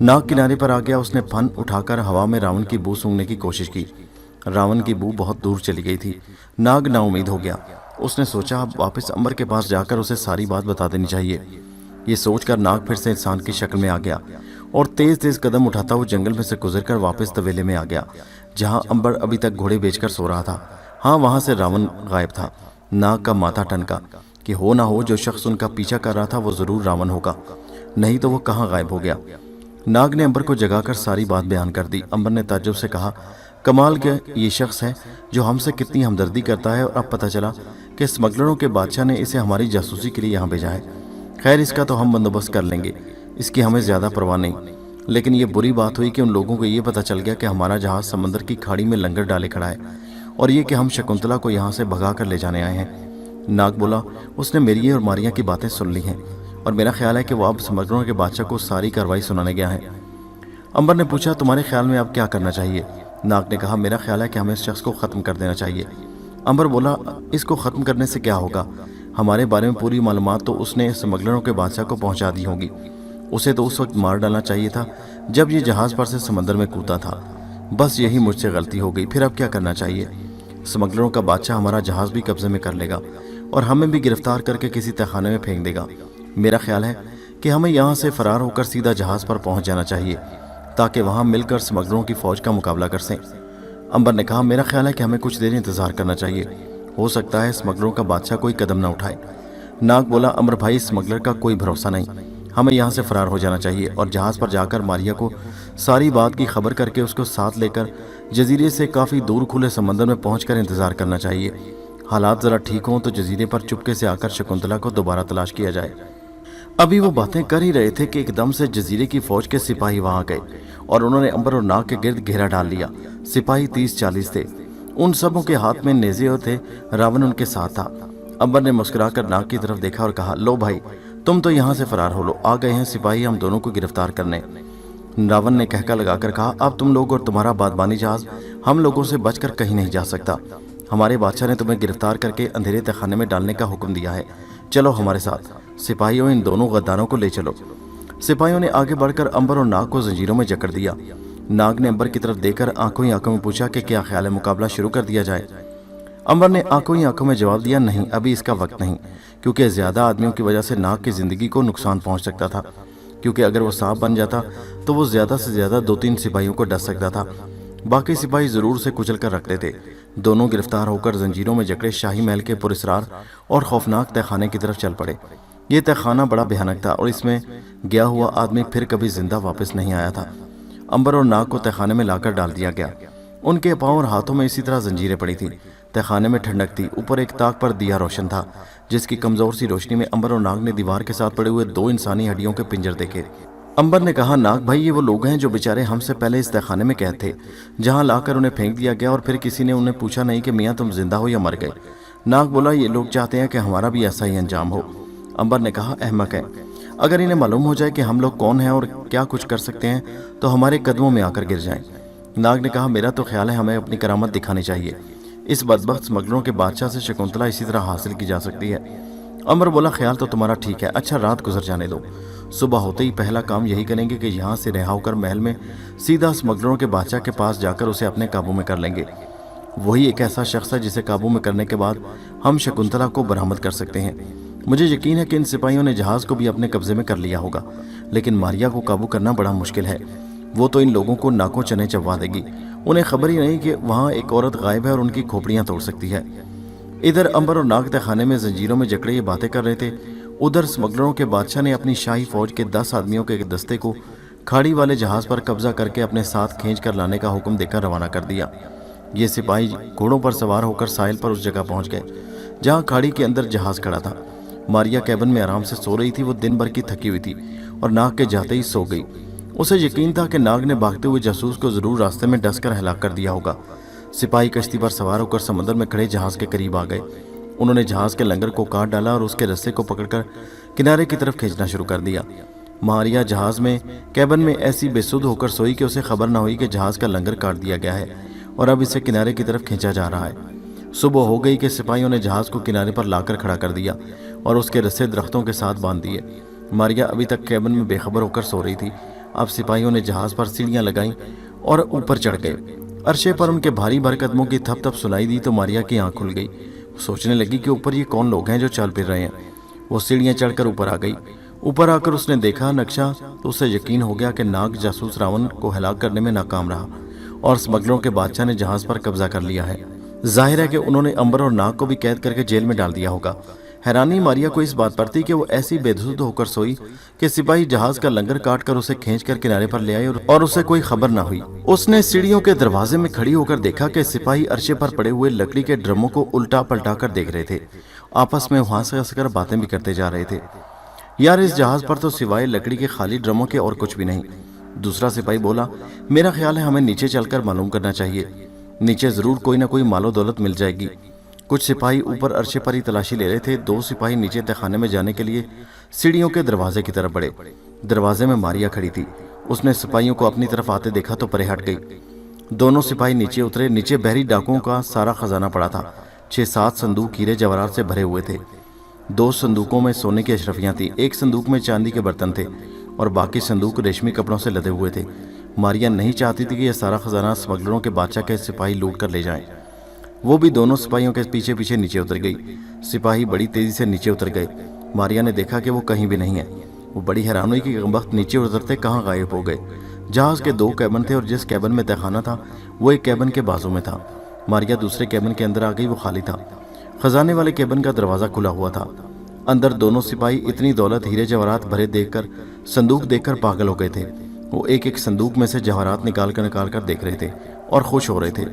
नाग किनारे पर आ गया। उसने फन उठाकर हवा में रावण की बू सूंघने की कोशिश की। रावण की बू बहुत दूर चली गई थी। नाग नाउम्मीद हो गया। उसने सोचा अब वापस अंबर के पास जाकर उसे सारी बात बता देनी चाहिए। ये सोचकर नाग फिर से इंसान की शक्ल में आ गया और तेज तेज कदम उठाता हुआ जंगल में से गुजरकर वापस तवेले में आ गया, जहां अंबर अभी तक घोड़े बेचकर सो रहा था। हाँ, वहां से रावण गायब था। नाग का माथा टनका कि हो ना हो जो शख्स उनका पीछा कर रहा था वो जरूर रावण होगा, नहीं तो वो कहाँ गायब हो गया। नाग ने अंबर को जगाकर सारी बात बयान कर दी। अंबर ने ताज्जुब से कहा, कमाल के ये शख्स है जो हमसे कितनी हमदर्दी करता है और अब पता चला कि स्मगलरों के बादशाह ने इसे हमारी जासूसी के लिए यहाँ भेजा है। खैर, इसका तो हम बंदोबस्त कर लेंगे, इसकी हमें ज़्यादा परवाह नहीं। लेकिन ये बुरी बात हुई कि उन लोगों को ये पता चल गया कि हमारा जहाज़ समंदर की खाड़ी में लंगर डाले खड़ा है और ये कि हम शकुंतला को यहाँ से भगा कर ले जाने आए हैं। नाग बोला, उसने मेरी और मारिया की बातें सुन ली हैं और मेरा ख्याल है कि वो अब स्मगलरों के बादशाह को सारी कार्रवाई सुनाने गया है। अंबर ने पूछा, तुम्हारे ख्याल में अब क्या करना चाहिए? नाग ने कहा, मेरा ख्याल है कि हमें इस शख्स को ख़त्म कर देना चाहिए। अंबर बोला, इसको ख़त्म करने से क्या होगा? हमारे बारे में पूरी मालूमात तो उसने स्मगलरों के बादशाह को पहुंचा दी होगी। उसे तो उस वक्त मार डालना चाहिए था जब ये जहाज़ पर से समंदर में कूदा था। बस यही मुझसे गलती हो गई। फिर अब क्या करना चाहिए? स्मगलरों का बादशाह हमारा जहाज़ भी कब्जे में कर लेगा और हमें भी गिरफ्तार करके किसी तहखाने में फेंक देगा। मेरा ख्याल है कि हमें यहाँ से फरार होकर सीधा जहाज़ पर पहुँच जाना चाहिए ताकि वहाँ मिलकर स्मगलरों की फ़ौज का मुकाबला कर सकें। अंबर ने कहा, मेरा ख्याल है कि हमें कुछ देर इंतज़ार करना चाहिए, हो सकता है स्मगलरों का बादशाह कोई कदम न उठाए। नाग बोला, अंबर भाई, स्मगलर का कोई भरोसा नहीं, हमें यहाँ से फरार हो जाना चाहिए और जहाज़ पर जाकर मारिया को सारी बात की खबर करके उसको साथ लेकर जजीरे से काफ़ी दूर खुले समंदर में पहुंचकर इंतज़ार करना चाहिए। हालात ज़रा ठीक हों तो जजीरे पर चुपके से आकर शकुंतला को दोबारा तलाश किया जाए। अभी वो बातें कर ही रहे थे कि एकदम से जजीरे की फौज के सिपाही वहां गए और उन्होंने अंबर और नाग के गिर्द घेरा डाल लिया। सिपाही 30-40 थे। उन सबों के हाथ में नेज़े और थे। रावण उनके साथ था। अंबर ने मुस्कुराकर नाग की तरफ देखा और कहा, लो भाई, तुम तो यहाँ से फरार हो लो, आ गए हैं सिपाही हम दोनों को गिरफ्तार करने। रावण ने कहका लगाकर कहा, अब तुम लोग और तुम्हारा बादबानी जहाज हम लोगों से बचकर कहीं नहीं जा सकता। हमारे बादशाह ने तुम्हें गिरफ्तार करके अंधेरे तहखाने में डालने का हुक्म दिया है। चलो हमारे साथ। सिपाहियों, इन दोनों गद्दारों को ले चलो। सिपाहियों ने आगे बढ़कर अंबर और नाग को जंजीरों में जकड़ दिया। नाग ने अंबर की तरफ देखकर आंखों ही आंखों में पूछा कि क्या ख्याल है, मुकाबला शुरू कर दिया जाए? अंबर ने आंखों ही आंखों में जवाब दिया, नहीं, अभी इसका वक्त नहीं, क्योंकि ज़्यादा आदमियों की वजह से नाग की ज़िंदगी को नुकसान पहुंच सकता था। क्योंकि अगर वो सांप बन जाता तो वो ज़्यादा से ज़्यादा 2-3 सिपाहियों को डस सकता था। बाकी सिपाही ज़रूर से कुचल कर रखते थे। दोनों गिरफ्तार होकर जंजीरों में जकड़े शाही महल के पुरस्रार और खौफनाक तहखाने की तरफ चल पड़े। ये तहखाना बड़ा भयानक था और इसमें गया हुआ आदमी फिर कभी जिंदा वापस नहीं आया था। अंबर और नाग को तहखाने में लाकर डाल दिया गया। उनके पांव और हाथों में इसी तरह जंजीरें पड़ी थी। तहखाने में ठंडक थी। ऊपर एक ताक पर दिया रोशन था, जिसकी कमजोर सी रोशनी में अंबर और नाग ने दीवार के साथ पड़े हुए 2 इंसानी हड्डियों के पिंजर देखे। अंबर ने कहा, नाग भाई, ये वो लोग हैं जो बेचारे हमसे पहले इस तहखाने में कैद थे, जहां लाकर उन्हें फेंक दिया गया और फिर किसी ने उन्हें पूछा नहीं कि मियाँ तुम जिंदा हो या मर गए। नाग बोला, ये लोग चाहते हैं कि हमारा भी ऐसा ही अंजाम हो। अंबर ने कहा, अहमक है, अगर इन्हें मालूम हो जाए कि हम लोग कौन हैं और क्या कुछ कर सकते हैं तो हमारे कदमों में आकर गिर जाएं। नाग ने कहा, मेरा तो ख्याल है हमें अपनी करामत दिखानी चाहिए। इस बदबख्त स्मगलरों के बादशाह से शकुंतला इसी तरह हासिल की जा सकती है। अंबर बोला, ख्याल तो तुम्हारा ठीक है, अच्छा रात गुजर जाने दो, सुबह होते ही पहला काम यही करेंगे कि यहाँ से रिहा होकर महल में सीधा स्मगलरों के बादशाह के पास जाकर उसे अपने काबू में कर लेंगे। वही एक ऐसा शख्स है जिसे काबू में करने के बाद हम शकुंतला को बरामद कर सकते हैं। मुझे यकीन है कि इन सिपाहियों ने जहाज़ को भी अपने कब्जे में कर लिया होगा, लेकिन मारिया को काबू करना बड़ा मुश्किल है। वो तो इन लोगों को नाकों चने चबवा देगी। उन्हें खबर ही नहीं कि वहाँ एक औरत गायब है और उनकी खोपड़ियाँ तोड़ सकती है। इधर अंबर और नाग तहखाने में जंजीरों में जकड़े ये बातें कर रहे थे। उधर स्मगलरों के बादशाह ने अपनी शाही फौज के 10 आदमियों के एक दस्ते को खाड़ी वाले जहाज़ पर कब्जा करके अपने साथ खींच कर लाने का हुक्म देकर रवाना कर दिया। ये सिपाही घोड़ों पर सवार होकर साहिल पर उस जगह पहुंच गए जहां खाड़ी के अंदर जहाज़ खड़ा था। मारिया कैबिन में आराम से सो रही थी। वो दिन भर की थकी हुई थी और नाग के जाते ही सो गई। उसे यकीन था कि नाग ने भागते हुए जासूस को जरूर रास्ते में डसकर हलाक कर दिया होगा। सिपाही कश्ती पर सवार होकर समंदर में खड़े जहाज़ के करीब आ गए। उन्होंने जहाज़ के लंगर को काट डाला और उसके रस्से को पकड़कर किनारे की तरफ खींचना शुरू कर दिया। मारिया जहाज़ में कैबिन में ऐसी बेसुध होकर सोई कि उसे खबर न हुई कि जहाज़ का लंगर काट दिया गया है और अब इसे किनारे की तरफ खींचा जा रहा है। सुबह हो गई कि सिपाहियों ने जहाज को किनारे पर लाकर खड़ा कर दिया और उसके रस्से दरख्तों के साथ बांध दिए। मारिया अभी तक केबिन में बेखबर होकर सो रही थी। अब सिपाहियों ने जहाज पर सीढ़ियां लगाईं और ऊपर चढ़ गए। अरशे पर उनके भारी भर कदमों की थप थप सुनाई दी तो मारिया की आंख खुल गई। सोचने लगी कि ऊपर ये कौन लोग हैं जो चल फिर रहे हैं। वो सीढ़ियां चढ़कर ऊपर आ गई। ऊपर आकर उसने देखा नक्शा तो उसे यकीन हो गया कि नाग जासूस रावण को हलाक करने में नाकाम रहा और स्मगलरों के बादशाह ने जहाज पर कब्जा कर लिया है। जाहिर है कि उन्होंने अंबर और नाग को भी कैद करके जेल में डाल दिया होगा। हैरानी मारिया को इस बात पर थी कि वो ऐसी बेधुद होकर सोई कि सिपाही जहाज का लंगर काट कर उसे खींचकर किनारे पर ले आए और उसे कोई खबर ना हुई। उसने सीढ़ियों के दरवाजे में खड़ी होकर देखा कि सिपाही अरशे पर पड़े हुए लकड़ी के ड्रमों को उल्टा पलटा कर देख रहे थे। आपस में वहां से हंसकर बातें भी करते जा रहे थे। यार, इस जहाज पर तो सिवाय लकड़ी के खाली ड्रमों के और कुछ भी नहीं। दूसरा सिपाही बोला, मेरा ख्याल है हमें नीचे चलकर मालूम करना चाहिए। नीचे जरूर कोई ना कोई मालो दौलत मिल जाएगी। कुछ सिपाही ऊपर अरशे पर ही तलाशी ले रहे थे। दो सिपाही नीचे तहखाने में जाने के लिए सीढ़ियों के दरवाजे की तरफ बढ़े। दरवाजे में मारिया खड़ी थी। उसने सिपाहियों को अपनी तरफ आते देखा तो परे हट गई। दोनों सिपाही नीचे उतरे। नीचे बहरी डाकुओं का सारा खजाना पड़ा था। 6-7 संदूक हीरे जवाहरात से भरे हुए थे। 2 संदूकों में सोने की अशरफियां थी। एक संदूक में चांदी के बर्तन थे और बाकी संदूक रेशमी कपड़ों से लदे हुए थे। मारिया नहीं चाहती थी कि यह सारा खजाना स्मगलरों के बादशाह के सिपाही लूट कर ले जाएं। वो भी दोनों सिपाहियों के पीछे पीछे नीचे उतर गई। सिपाही बड़ी तेजी से नीचे उतर गए। मारिया ने देखा कि वो कहीं भी नहीं है। वो बड़ी हैरान हुई कि वक्त नीचे उतरते कहाँ गायब हो गए। जहाज के 2 कैबिन थे और जिस कैबिन में तहखाना था वो एक कैबिन के बाजू में था। मारिया दूसरे कैबिन के अंदर आ गई। वो खाली था। खजाने वाले कैबिन का दरवाजा खुला हुआ था। अंदर दोनों सिपाही इतनी दौलत हीरे जवाहरात भरे देखकर संदूक देखकर पागल हो गए थे। वो एक एक संदूक में से जवाहरात निकाल कर देख रहे थे और खुश हो रहे थे।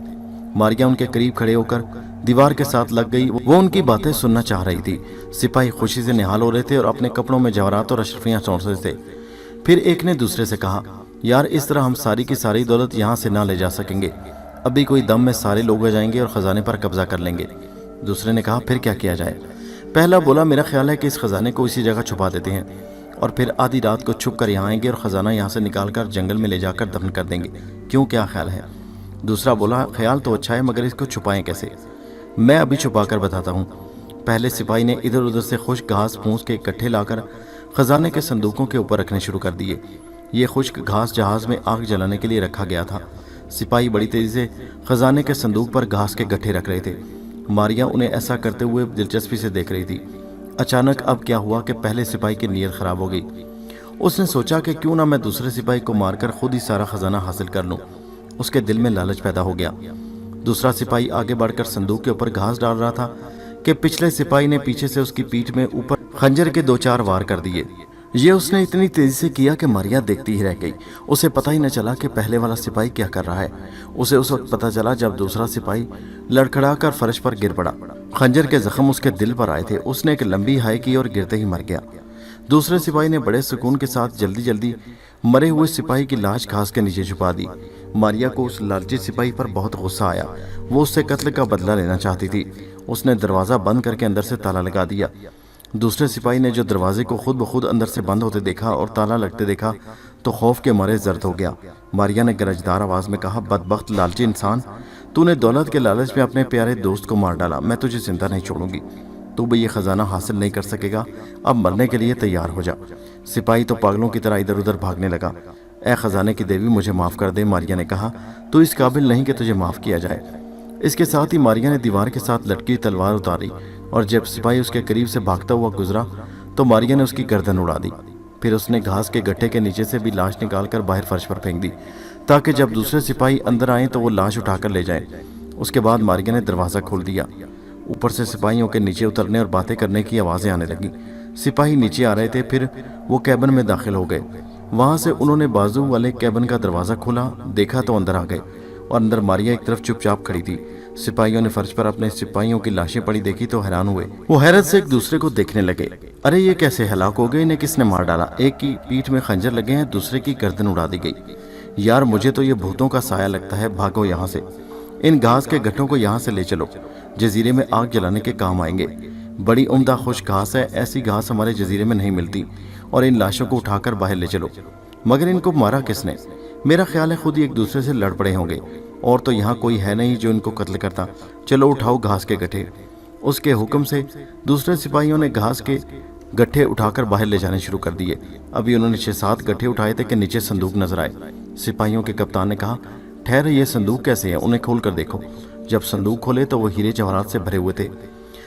मारिया उनके करीब खड़े होकर दीवार के साथ लग गई। वो उनकी बातें सुनना चाह रही थी। सिपाही खुशी से निहाल हो रहे थे और अपने कपड़ों में जवाहरात और अशरफियां चौंस रहे थे। फिर एक ने दूसरे से कहा, यार, इस तरह हम सारी की सारी दौलत यहाँ से ना ले जा सकेंगे। अभी कोई दम में सारे लोग आ जाएंगे और खजाने पर कब्जा कर लेंगे। दूसरे ने कहा, फिर क्या किया जाए? पहला बोला, मेरा ख्याल है कि इस खजाने को इसी जगह छुपा देते हैं और फिर आधी रात को छुप कर यहाँ आएंगे और खजाना यहाँ से निकाल कर जंगल में ले जाकर दफन कर देंगे। क्यों, क्या ख्याल है? दूसरा बोला, ख्याल तो अच्छा है, मगर इसको छुपाएं कैसे? मैं अभी छुपा कर बताता हूँ। पहले सिपाही ने इधर उधर से खुश्क घास फूस के इकट्ठे लाकर खजाने के संदूकों के ऊपर रखने शुरू कर दिए। ये खुश्क घास जहाज में आग जलाने के लिए रखा गया था। सिपाही बड़ी तेजी से खजाने के संदूक पर घास के गट्ठे रख रहे थे। मारिया उन्हें ऐसा करते हुए दिलचस्पी से देख रही थी। अचानक अब क्या हुआ कि पहले सिपाही की नीयत खराब हो गई। उसने सोचा कि क्यों ना मैं दूसरे सिपाही को मारकर खुद ही सारा खजाना हासिल कर लूं। उसके दिल में लालच पैदा हो गया। दूसरा सिपाही आगे बढ़कर संदूक के ऊपर घास डाल रहा था कि पिछले सिपाही ने पीछे से उसकी पीठ में ऊपर खंजर के 2-4 वार कर दिए। ये उसने इतनी तेजी से किया कि मारिया देखती ही रह गई। उसे पता ही न चला कि पहले वाला सिपाही क्या कर रहा है। उसे उस वक्त पता चला जब दूसरा सिपाही लड़खड़ाकर फर्श पर गिर पड़ा। खंजर के जख्म उसके दिल पर आए थे। उसने एक लंबी हाय की और गिरते ही मर गया। दूसरे सिपाही ने बड़े सुकून के साथ जल्दी जल्दी मरे हुए सिपाही की लाश घास के नीचे छुपा दी। मारिया को उस लालची सिपाही पर बहुत गुस्सा आया। वो उससे कत्ल का बदला लेना चाहती थी। उसने दरवाज़ा बंद करके अंदर से ताला लगा दिया। दूसरे सिपाही ने जो दरवाजे को खुद ब खुद अंदर से बंद होते देखा और ताला लगते देखा तो खौफ के मारे जर्द हो गया। मारिया ने गरजदार आवाज में कहा, बदबख्त लालची इंसान, तूने दौलत के लालच में अपने प्यारे दोस्त को मार डाला। मैं तुझे जिंदा नहीं छोड़ूंगी। तू भी ये खजाना हासिल नहीं कर सकेगा। अब मरने के लिए तैयार हो जा। सिपाही तो पागलों की तरह इधर उधर भागने लगा। ए खजाने की देवी, मुझे माफ कर दे। मारिया ने कहा, तू इस काबिल नहीं कि तुझे माफ किया जाए। इसके साथ ही मारिया ने दीवार के साथ लटकी तलवार उतारी और जब सिपाही उसके करीब से भागता हुआ गुजरा तो मारिया ने उसकी गर्दन उड़ा दी। फिर उसने घास के गट्ठे के नीचे से भी लाश निकालकर बाहर फर्श पर फेंक दी ताकि जब दूसरे सिपाही अंदर आए तो वो लाश उठाकर ले जाए। उसके बाद मारिया ने दरवाज़ा खोल दिया। ऊपर से सिपाहियों के नीचे उतरने और बातें करने की आवाज़ें आने लगी। सिपाही नीचे आ रहे थे। फिर वो कैबिन में दाखिल हो गए। वहाँ से उन्होंने बाजू वाले कैबिन का दरवाज़ा खोला, देखा तो अंदर आ गए और अंदर मारिया एक तरफ चुपचाप खड़ी थी। सिपाहियों ने फर्श पर अपने सिपाहियों की लाशें पड़ी देखी तो हैरान हुए। वो हैरत से एक दूसरे को देखने लगे। अरे ये कैसे हलाक हो गए? इन्हें किसने मार डाला? एक की पीठ में खंजर लगे हैं, दूसरे की गर्दन उड़ा दी गई। यार, मुझे तो ये भूतों का साया लगता है। भागो यहाँ से। इन घास के गट्ठों को यहाँ से ले चलो। जजीरे में आग जलाने के काम आएंगे। बड़ी उम्दा खुश घास है। ऐसी घास हमारे जजीरे में नहीं मिलती। और इन लाशों को उठाकर बाहर ले चलो। मगर इनको मारा किसने? मेरा ख्याल है खुद ही एक दूसरे से लड़ पड़े होंगे। اور تو یہاں کوئی ہے نہیں جو ان کو قتل کرتا، چلو اٹھاؤ گھاس کے گٹھے۔ اس کے حکم سے دوسرے سپاہیوں نے گھاس کے گٹھے اٹھا کر باہر لے جانے شروع کر دیے۔ ابھی انہوں نے 6-7 گٹھے اٹھائے تھے کہ نیچے صندوق نظر آئے۔ سپاہیوں کے کپتان نے کہا، ٹھہر، یہ صندوق کیسے ہیں؟ انہیں کھول کر دیکھو۔ جب صندوق کھولے تو وہ ہیرے جواہرات سے بھرے ہوئے تھے۔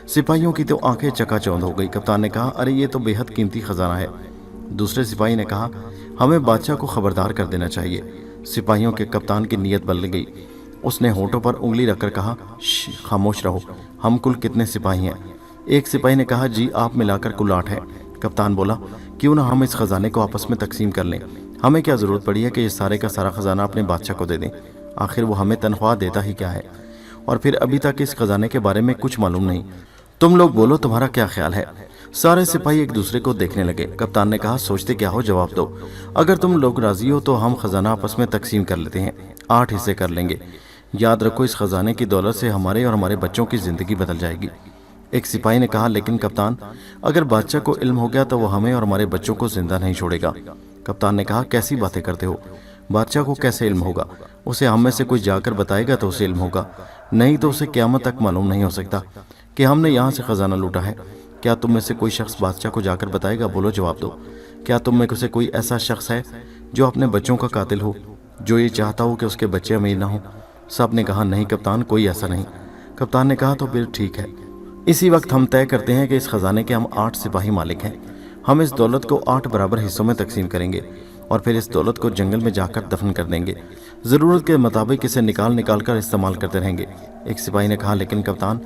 سپاہیوں کی تو آنکھیں چکا چوندھ ہو گئی۔ کپتان نے کہا، ارے یہ تو بے حد قیمتی خزانہ ہے۔ دوسرے سپاہی نے کہا، ہمیں بادشاہ کو خبردار کر دینا چاہیے۔ سپاہیوں کے کپتان کی نیت بدل گئی۔ اس نے ہونٹوں پر انگلی رکھ کر کہا، خاموش رہو، ہم کل کتنے سپاہی ہیں؟ ایک سپاہی نے کہا، جی آپ ملا کر کل 8 ہیں۔ کپتان بولا، کیوں نہ ہم اس خزانے کو آپس میں تقسیم کر لیں؟ ہمیں کیا ضرورت پڑی ہے کہ یہ سارے کا سارا خزانہ اپنے بادشاہ کو دے دیں؟ آخر وہ ہمیں تنخواہ دیتا ہی کیا ہے؟ اور پھر ابھی تک اس خزانے کے بارے میں کچھ معلوم نہیں۔ تم لوگ بولو، تمہارا کیا خیال ہے؟ سارے سپاہی ایک دوسرے کو دیکھنے لگے۔ کپتان نے کہا، سوچتے کیا ہو، جواب دو۔ اگر تم لوگ راضی ہو تو ہم خزانہ آپس میں تقسیم کر لیتے ہیں، 8 حصے کر لیں گے۔ یاد رکھو، اس خزانے کی دولت سے ہمارے اور ہمارے بچوں کی زندگی بدل جائے گی۔ ایک سپاہی نے کہا، لیکن کپتان، اگر بادشاہ کو علم ہو گیا تو وہ ہمیں اور ہمارے بچوں کو زندہ نہیں چھوڑے گا۔ کپتان نے کہا، کیسی باتیں کرتے ہو؟ بادشاہ کو کیسے علم ہوگا؟ اسے ہم میں سے کوئی جا کر بتائے گا تو اسے علم ہوگا، نہیں تو اسے قیامت تک معلوم نہیں ہو سکتا کہ ہم نے یہاں سے خزانہ لوٹا ہے۔ کیا تم میں سے کوئی شخص بادشاہ کو جا کر بتائے گا؟ بولو، جواب دو۔ کیا تم میں سے کوئی ایسا شخص ہے جو اپنے بچوں کا قاتل ہو، جو یہ چاہتا ہو کہ اس کے بچے امیر نہ ہوں؟ سب نے کہا، نہیں کپتان، کوئی ایسا نہیں۔ کپتان نے کہا، تو پھر ٹھیک ہے، اسی وقت ہم طے کرتے ہیں کہ اس خزانے کے ہم 8 سپاہی مالک ہیں۔ ہم اس دولت کو 8 برابر حصوں میں تقسیم کریں گے اور پھر اس دولت کو جنگل میں جا کر دفن کر دیں گے۔ ضرورت کے مطابق اسے نکال کر استعمال کرتے رہیں گے۔ ایک سپاہی نے کہا، لیکن کپتان،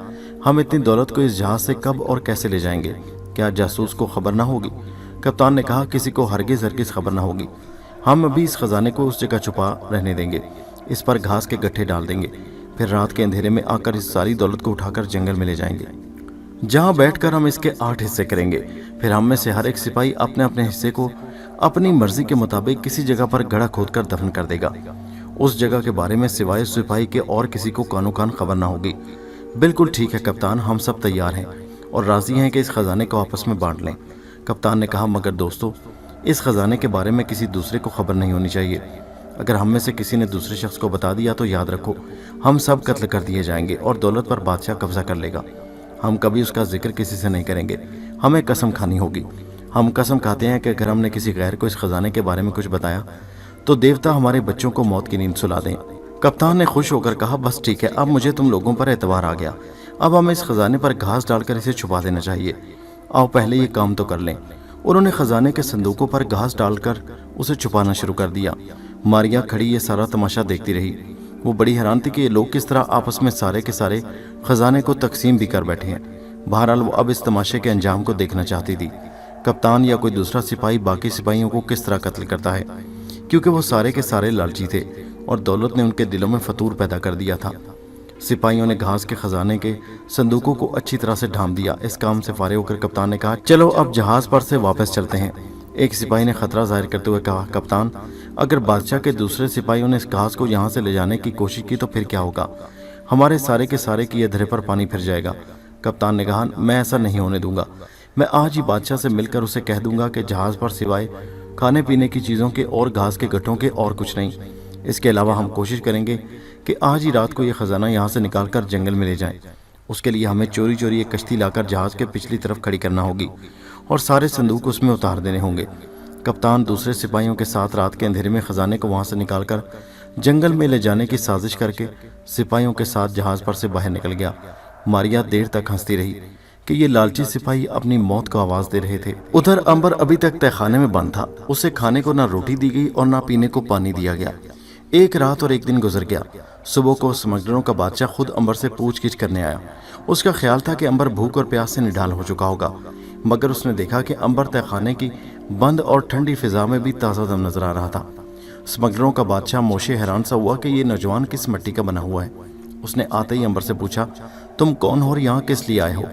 ہم اتنی دولت کو اس جہاز سے کب اور کیسے لے جائیں گے؟ کیا جاسوس کو خبر نہ ہوگی؟ کپتان نے کہا، کسی کو ہرگز خبر نہ ہوگی۔ ہم ابھی اس خزانے کو اس جگہ چھپا رہنے دیں گے، اس پر گھاس کے گٹھے ڈال دیں گے، پھر رات کے اندھیرے میں آ کر اس ساری دولت کو اٹھا کر جنگل میں لے جائیں گے، جہاں بیٹھ کر ہم اس کے 8 حصے کریں گے۔ پھر ہم میں سے ہر ایک سپاہی اپنے اپنے حصے کو اپنی مرضی کے مطابق کسی جگہ پر گڑھا کھود کر دفن کر دے گا۔ اس جگہ کے بارے میں سوائے اس سپاہی کے اور کسی کو کانو کان خبر نہ ہوگی۔ بالکل ٹھیک ہے کپتان، ہم سب تیار ہیں اور راضی ہیں کہ اس خزانے کو آپس میں بانٹ لیں۔ کپتان نے کہا، مگر دوستو، اس خزانے کے بارے میں کسی دوسرے کو خبر نہیں ہونی چاہیے۔ اگر ہم میں سے کسی نے دوسرے شخص کو بتا دیا تو یاد رکھو، ہم سب قتل کر دیے جائیں گے اور دولت پر بادشاہ قبضہ کر لے گا۔ ہم کبھی اس کا ذکر کسی سے نہیں کریں گے، ہمیں قسم کھانی ہوگی۔ ہم قسم کھاتے ہیں کہ اگر ہم نے کسی غیر کو اس خزانے کے بارے میں کچھ بتایا تو دیوتا ہمارے بچوں کو موت کی نیند سلا دیں۔ کپتان نے خوش ہو کر کہا، بس ٹھیک ہے، اب مجھے تم لوگوں پر اعتبار آ گیا۔ اب ہمیں اس خزانے پر گھاس ڈال کر اسے چھپا دینا چاہیے۔ آؤ پہلے یہ کام تو کر لیں۔ انہوں نے خزانے کے صندوقوں پر گھاس ڈال کر اسے چھپانا شروع کر دیا۔ ماریا کھڑی یہ سارا تماشا دیکھتی رہی۔ وہ بڑی حیران تھی کہ یہ لوگ کس طرح آپس میں سارے کے سارے خزانے کو تقسیم بھی کر بیٹھے ہیں۔ بہرحال وہ اب اس تماشے کے انجام کو دیکھنا چاہتی تھی، کپتان یا کوئی دوسرا سپاہی باقی سپاہیوں کو کس طرح قتل کرتا ہے، کیونکہ وہ سارے کے سارے لالچی تھے اور دولت نے ان کے دلوں میں فتور پیدا کر دیا تھا۔ سپاہیوں نے گھاس کے خزانے کے صندوقوں کو اچھی طرح سے ڈھانپ دیا۔ اس کام سے فارغ ہو کر کپتان نے کہا، چلو اب جہاز پر سے واپس چلتے ہیں۔ ایک سپاہی نے خطرہ ظاہر کرتے ہوئے کہا، کپتان، اگر بادشاہ کے دوسرے سپاہیوں نے اس گھاس کو یہاں سے لے جانے کی کوشش کی تو پھر کیا ہوگا؟ ہمارے سارے کے سارے کی ادھرے پر پانی پھر جائے گا۔ کپتان نے کہا، میں ایسا نہیں ہونے دوں گا۔ میں آج ہی بادشاہ سے مل کر اسے کہہ دوں گا کہ جہاز پر سوائے کھانے پینے کی چیزوں کے اور گھاس کے گٹھوں کے اور کچھ نہیں۔ اس کے علاوہ ہم کوشش کریں گے کہ آج ہی رات کو یہ خزانہ یہاں سے نکال کر جنگل میں لے جائیں۔ اس کے لیے ہمیں چوری چوری ایک کشتی لا کر جہاز کے پچھلی طرف کھڑی کرنا ہوگی اور سارے صندوق اس میں اتار دینے ہوں گے۔ کپتان دوسرے سپاہیوں کے ساتھ رات کے اندھیرے میں خزانے کو وہاں سے نکال کر جنگل میں لے جانے کی سازش کر کے سپاہیوں کے ساتھ جہاز پر سے باہر نکل گیا۔ ماریا دیر تک ہنستی رہی کہ یہ لالچی سپاہی اپنی موت کو آواز دے رہے تھے۔ ادھر امبر ابھی تک تہہ خانے میں بند تھا۔ اسے کھانے کو نہ روٹی دی گئی اور نہ پینے کو پانی دیا گیا۔ ایک رات اور ایک دن گزر گیا۔ صبح کو سمگلروں کا بادشاہ خود امبر سے پوچھ گچھ کرنے آیا۔ اس کا خیال تھا کہ امبر بھوک اور پیاس سے نڈال ہو چکا ہوگا، مگر اس نے دیکھا کہ امبر تہہ خانے کی بند اور ٹھنڈی فضا میں بھی تازہ دم نظر آ رہا تھا۔ سمگلروں کا بادشاہ موشے حیران سا ہوا کہ یہ نوجوان کس مٹی کا بنا ہوا ہے۔ اس نے آتے ہی امبر سے پوچھا، تم کون ہو اور یہاں کس لیے آئے ہو؟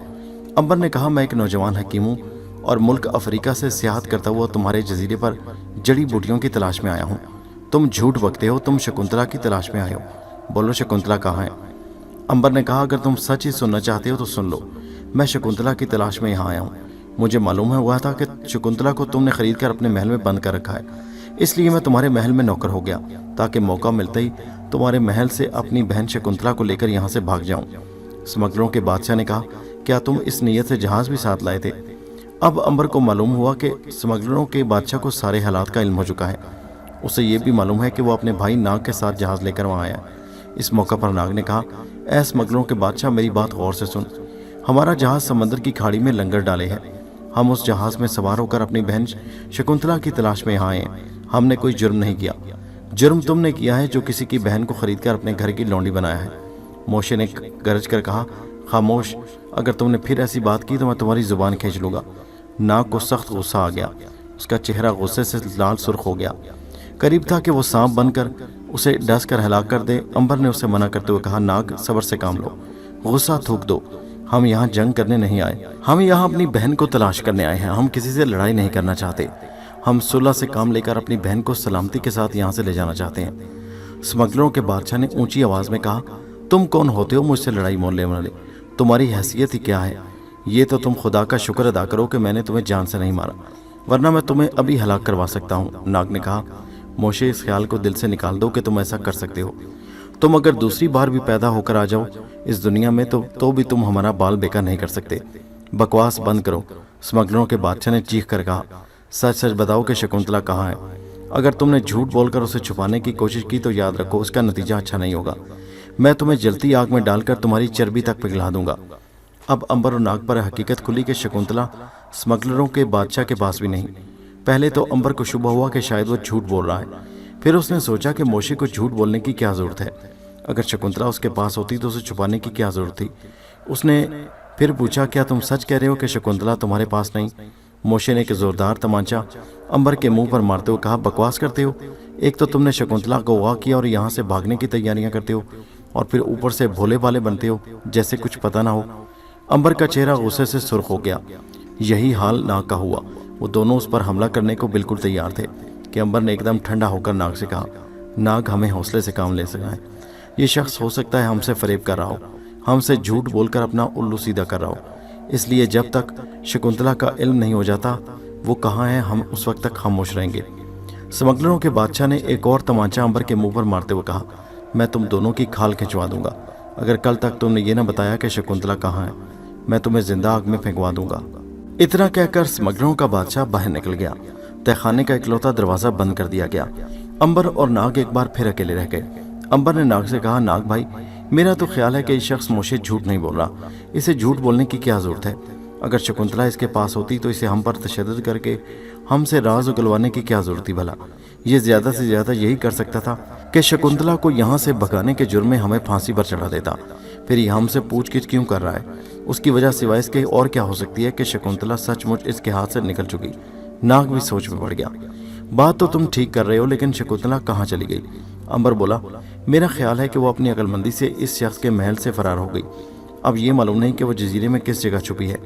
امبر نے کہا، میں ایک نوجوان حکیم ہوں اور ملک افریقہ سے سیاحت کرتا ہوا تمہارے جزیرے پر جڑی بوٹیوں کی تلاش میں آیا ہوں۔ تم جھوٹ بکتے ہو، تم شکنتلا کی تلاش میں آئے ہو۔ بولو شکنتلا کہاں ہے؟ امبر نے کہا، اگر تم سچ ہی سننا چاہتے ہو تو سن لو، میں شکنتلا کی تلاش میں یہاں آیا ہوں۔ مجھے معلوم ہوا تھا کہ شکنتلا کو تم نے خرید کر اپنے محل میں بند کر رکھا ہے، اس لیے میں تمہارے محل میں نوکر ہو گیا تاکہ موقع ملتے ہی तुम्हारे महल से अपनी बहन शकुंतला को लेकर यहाँ से भाग जाऊं। स्मगलरों के बादशाह ने कहा, क्या तुम इस नीयत से जहाज भी साथ लाए थे? अब अंबर को मालूम हुआ कि स्मगलरों के बादशाह को सारे हालात का इल्म हो चुका है। उसे ये भी मालूम है कि वो अपने भाई नाग के साथ जहाज लेकर वहाँ आया। इस मौका पर नाग ने कहा, ऐ स्मगलरों के बादशाह, मेरी बात गौर से सुन। हमारा जहाज समंदर की खाड़ी में लंगर डाले है। हम उस जहाज में सवार होकर अपनी बहन शकुंतला की तलाश में यहाँ आए हैं। हमने कोई जुर्म नहीं किया। जुर्म तुमने किया है जो किसी की बहन को खरीद कर अपने घर की लौंडी बनाया है। मोशे ने गरज कर कहा, खामोश, अगर तुमने फिर ऐसी बात की तो मैं तुम्हारी जुबान खींच लूँगा। नाग को सख्त गुस्सा आ गया। उसका चेहरा गुस्से से लाल सुर्ख हो गया। करीब था कि वो सांप बनकर उसे डस कर हलाक कर दे। अंबर ने उसे मना करते हुए कहा, नाग, सब्र से काम लो, गुस्सा थूक दो। हम यहाँ जंग करने नहीं आए, हम यहाँ अपनी बहन को तलाश करने आए हैं। हम किसी से लड़ाई नहीं करना चाहते। हम सुलह से काम लेकर अपनी बहन को सलामती के साथ यहाँ से ले जाना चाहते हैं। स्मगलरों के बादशाह ने ऊंची आवाज में कहा, तुम कौन होते हो मुझसे लड़ाई मोलने वाले? तुम्हारी हैसियत ही क्या है? ये तो तुम खुदा का शुक्र अदा करो कि मैंने तुम्हें जान से नहीं मारा, वरना मैं तुम्हें अभी हलाक करवा सकता हूँ। नाग ने कहा, मोशे, इस ख्याल को दिल से निकाल दो कि तुम ऐसा कर सकते हो। तुम अगर दूसरी बार भी पैदा होकर आ जाओ इस दुनिया में तो भी तुम हमारा बाल बेकार नहीं कर सकते। बकवास बंद करो। स्मगलरों के बादशाह ने चीख कर कहा, सच सच बताओ कि शकुंतला कहाँ है? अगर तुमने झूठ बोलकर उसे छुपाने की कोशिश की तो याद रखो, उसका नतीजा अच्छा नहीं होगा। मैं तुम्हें जलती आग में डालकर तुम्हारी चर्बी तक पिघला दूंगा। अब अंबर और नाग पर हकीकत खुली कि शकुंतला स्मगलरों के बादशाह के पास भी नहीं। पहले तो अंबर को शुबह हुआ कि शायद वो झूठ बोल रहा है। फिर उसने सोचा कि मोशे को झूठ बोलने की क्या ज़रूरत है? अगर शकुंतला उसके पास होती तो उसे छुपाने की क्या ज़रूरत थी? उसने फिर पूछा, क्या तुम सच कह रहे हो कि शकुंतला तुम्हारे पास नहीं? मोशे ने एक ज़ोरदार तमाचा अंबर के मुंह पर मारते हुए कहा, बकवास करते हो। एक तो तुमने शकुंतला को अगवा किया और यहाँ से भागने की तैयारियां करते हो, और फिर ऊपर से भोले भाले बनते हो जैसे कुछ पता ना हो। अंबर का चेहरा गुस्से से सुर्ख हो गया। यही हाल नाग का हुआ। वो दोनों उस पर हमला करने को बिल्कुल तैयार थे कि अंबर ने एकदम ठंडा होकर नाग से कहा, नाग, हमें हौसले से काम ले सकता है। ये शख्स हो सकता है हमसे फरेब कर रहा हो, हमसे झूठ बोलकर अपना उल्लू सीधा कर रहा हो। इसलिए जब तक शकुंतला का इल्म नहीं हो जाता वो कहाँ है, हम उस वक्त तक खामोश रहेंगे। स्मगलरों के बादशाह ने एक और तमाचा अंबर के मुंह पर मारते हुए कहा, मैं तुम दोनों की खाल खिंचवा दूंगा। अगर कल तक तुमने ये न बताया कि शकुंतला कहाँ है, मैं तुम्हें जिंदा आग में फेंकवा दूंगा। इतना कहकर स्मगलरों का बादशाह बाहर निकल गया। तहखाने का इकलौता दरवाजा बंद कर दिया गया। अंबर और नाग एक बार फिर अकेले रह गए। अंबर ने नाग से कहा, नाग भाई, मेरा तो ख्याल है कि ये शख्स मोशे झूठ नहीं बोल रहा। इसे झूठ बोलने की क्या जरूरत है? अगर शकुंतला इसके पास होती तो इसे हम पर तशद्दुद करके हमसे राज उगलवाने की क्या जरूरत थी भला? ये ज्यादा से ज्यादा यही कर सकता था कि शकुंतला को यहाँ से भगाने के जुर्म में हमें फांसी पर चढ़ा देता। फिर ये हमसे पूछगिछ क्यों कर रहा है? उसकी वजह सिवाय इसके और क्या हो सकती है कि शकुंतला सचमुच इसके हाथ से निकल चुकी। नाग भी सोच में पड़ गया। बात तो तुम ठीक कर रहे हो, लेकिन शकुंतला कहाँ चली गई? अंबर बोला, मेरा ख्याल है कि वो अपनी अक्लमंदी से इस शख्स के महल से फरार हो गई। अब ये मालूम नहीं कि वो जजीरे में किस जगह छुपी है,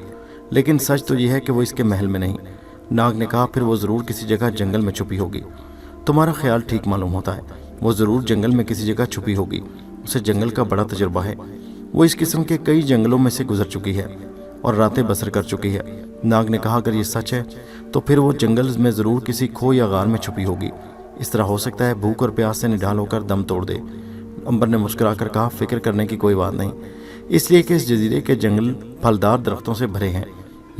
लेकिन सच तो ये है कि वो इसके महल में नहीं। नाग ने कहा, फिर वो ज़रूर किसी जगह जंगल में छुपी होगी। तुम्हारा ख्याल ठीक मालूम होता है। वो ज़रूर जंगल में किसी जगह छुपी होगी। उसे जंगल का बड़ा तजुर्बा है। वो इस किस्म के कई जंगलों में से गुजर चुकी है और रातें बसर कर चुकी है। नाग ने कहा, अगर ये सच है तो फिर वो जंगल में ज़रूर किसी खो या गार में छुपी होगी। इस तरह हो सकता है भूख और प्यास से निढाल होकर दम तोड़ दे। अंबर ने मुस्कुराकर कहा, फिक्र करने की कोई बात नहीं, इसलिए कि इस जजीरे के जंगल फलदार दरख्तों से भरे हैं।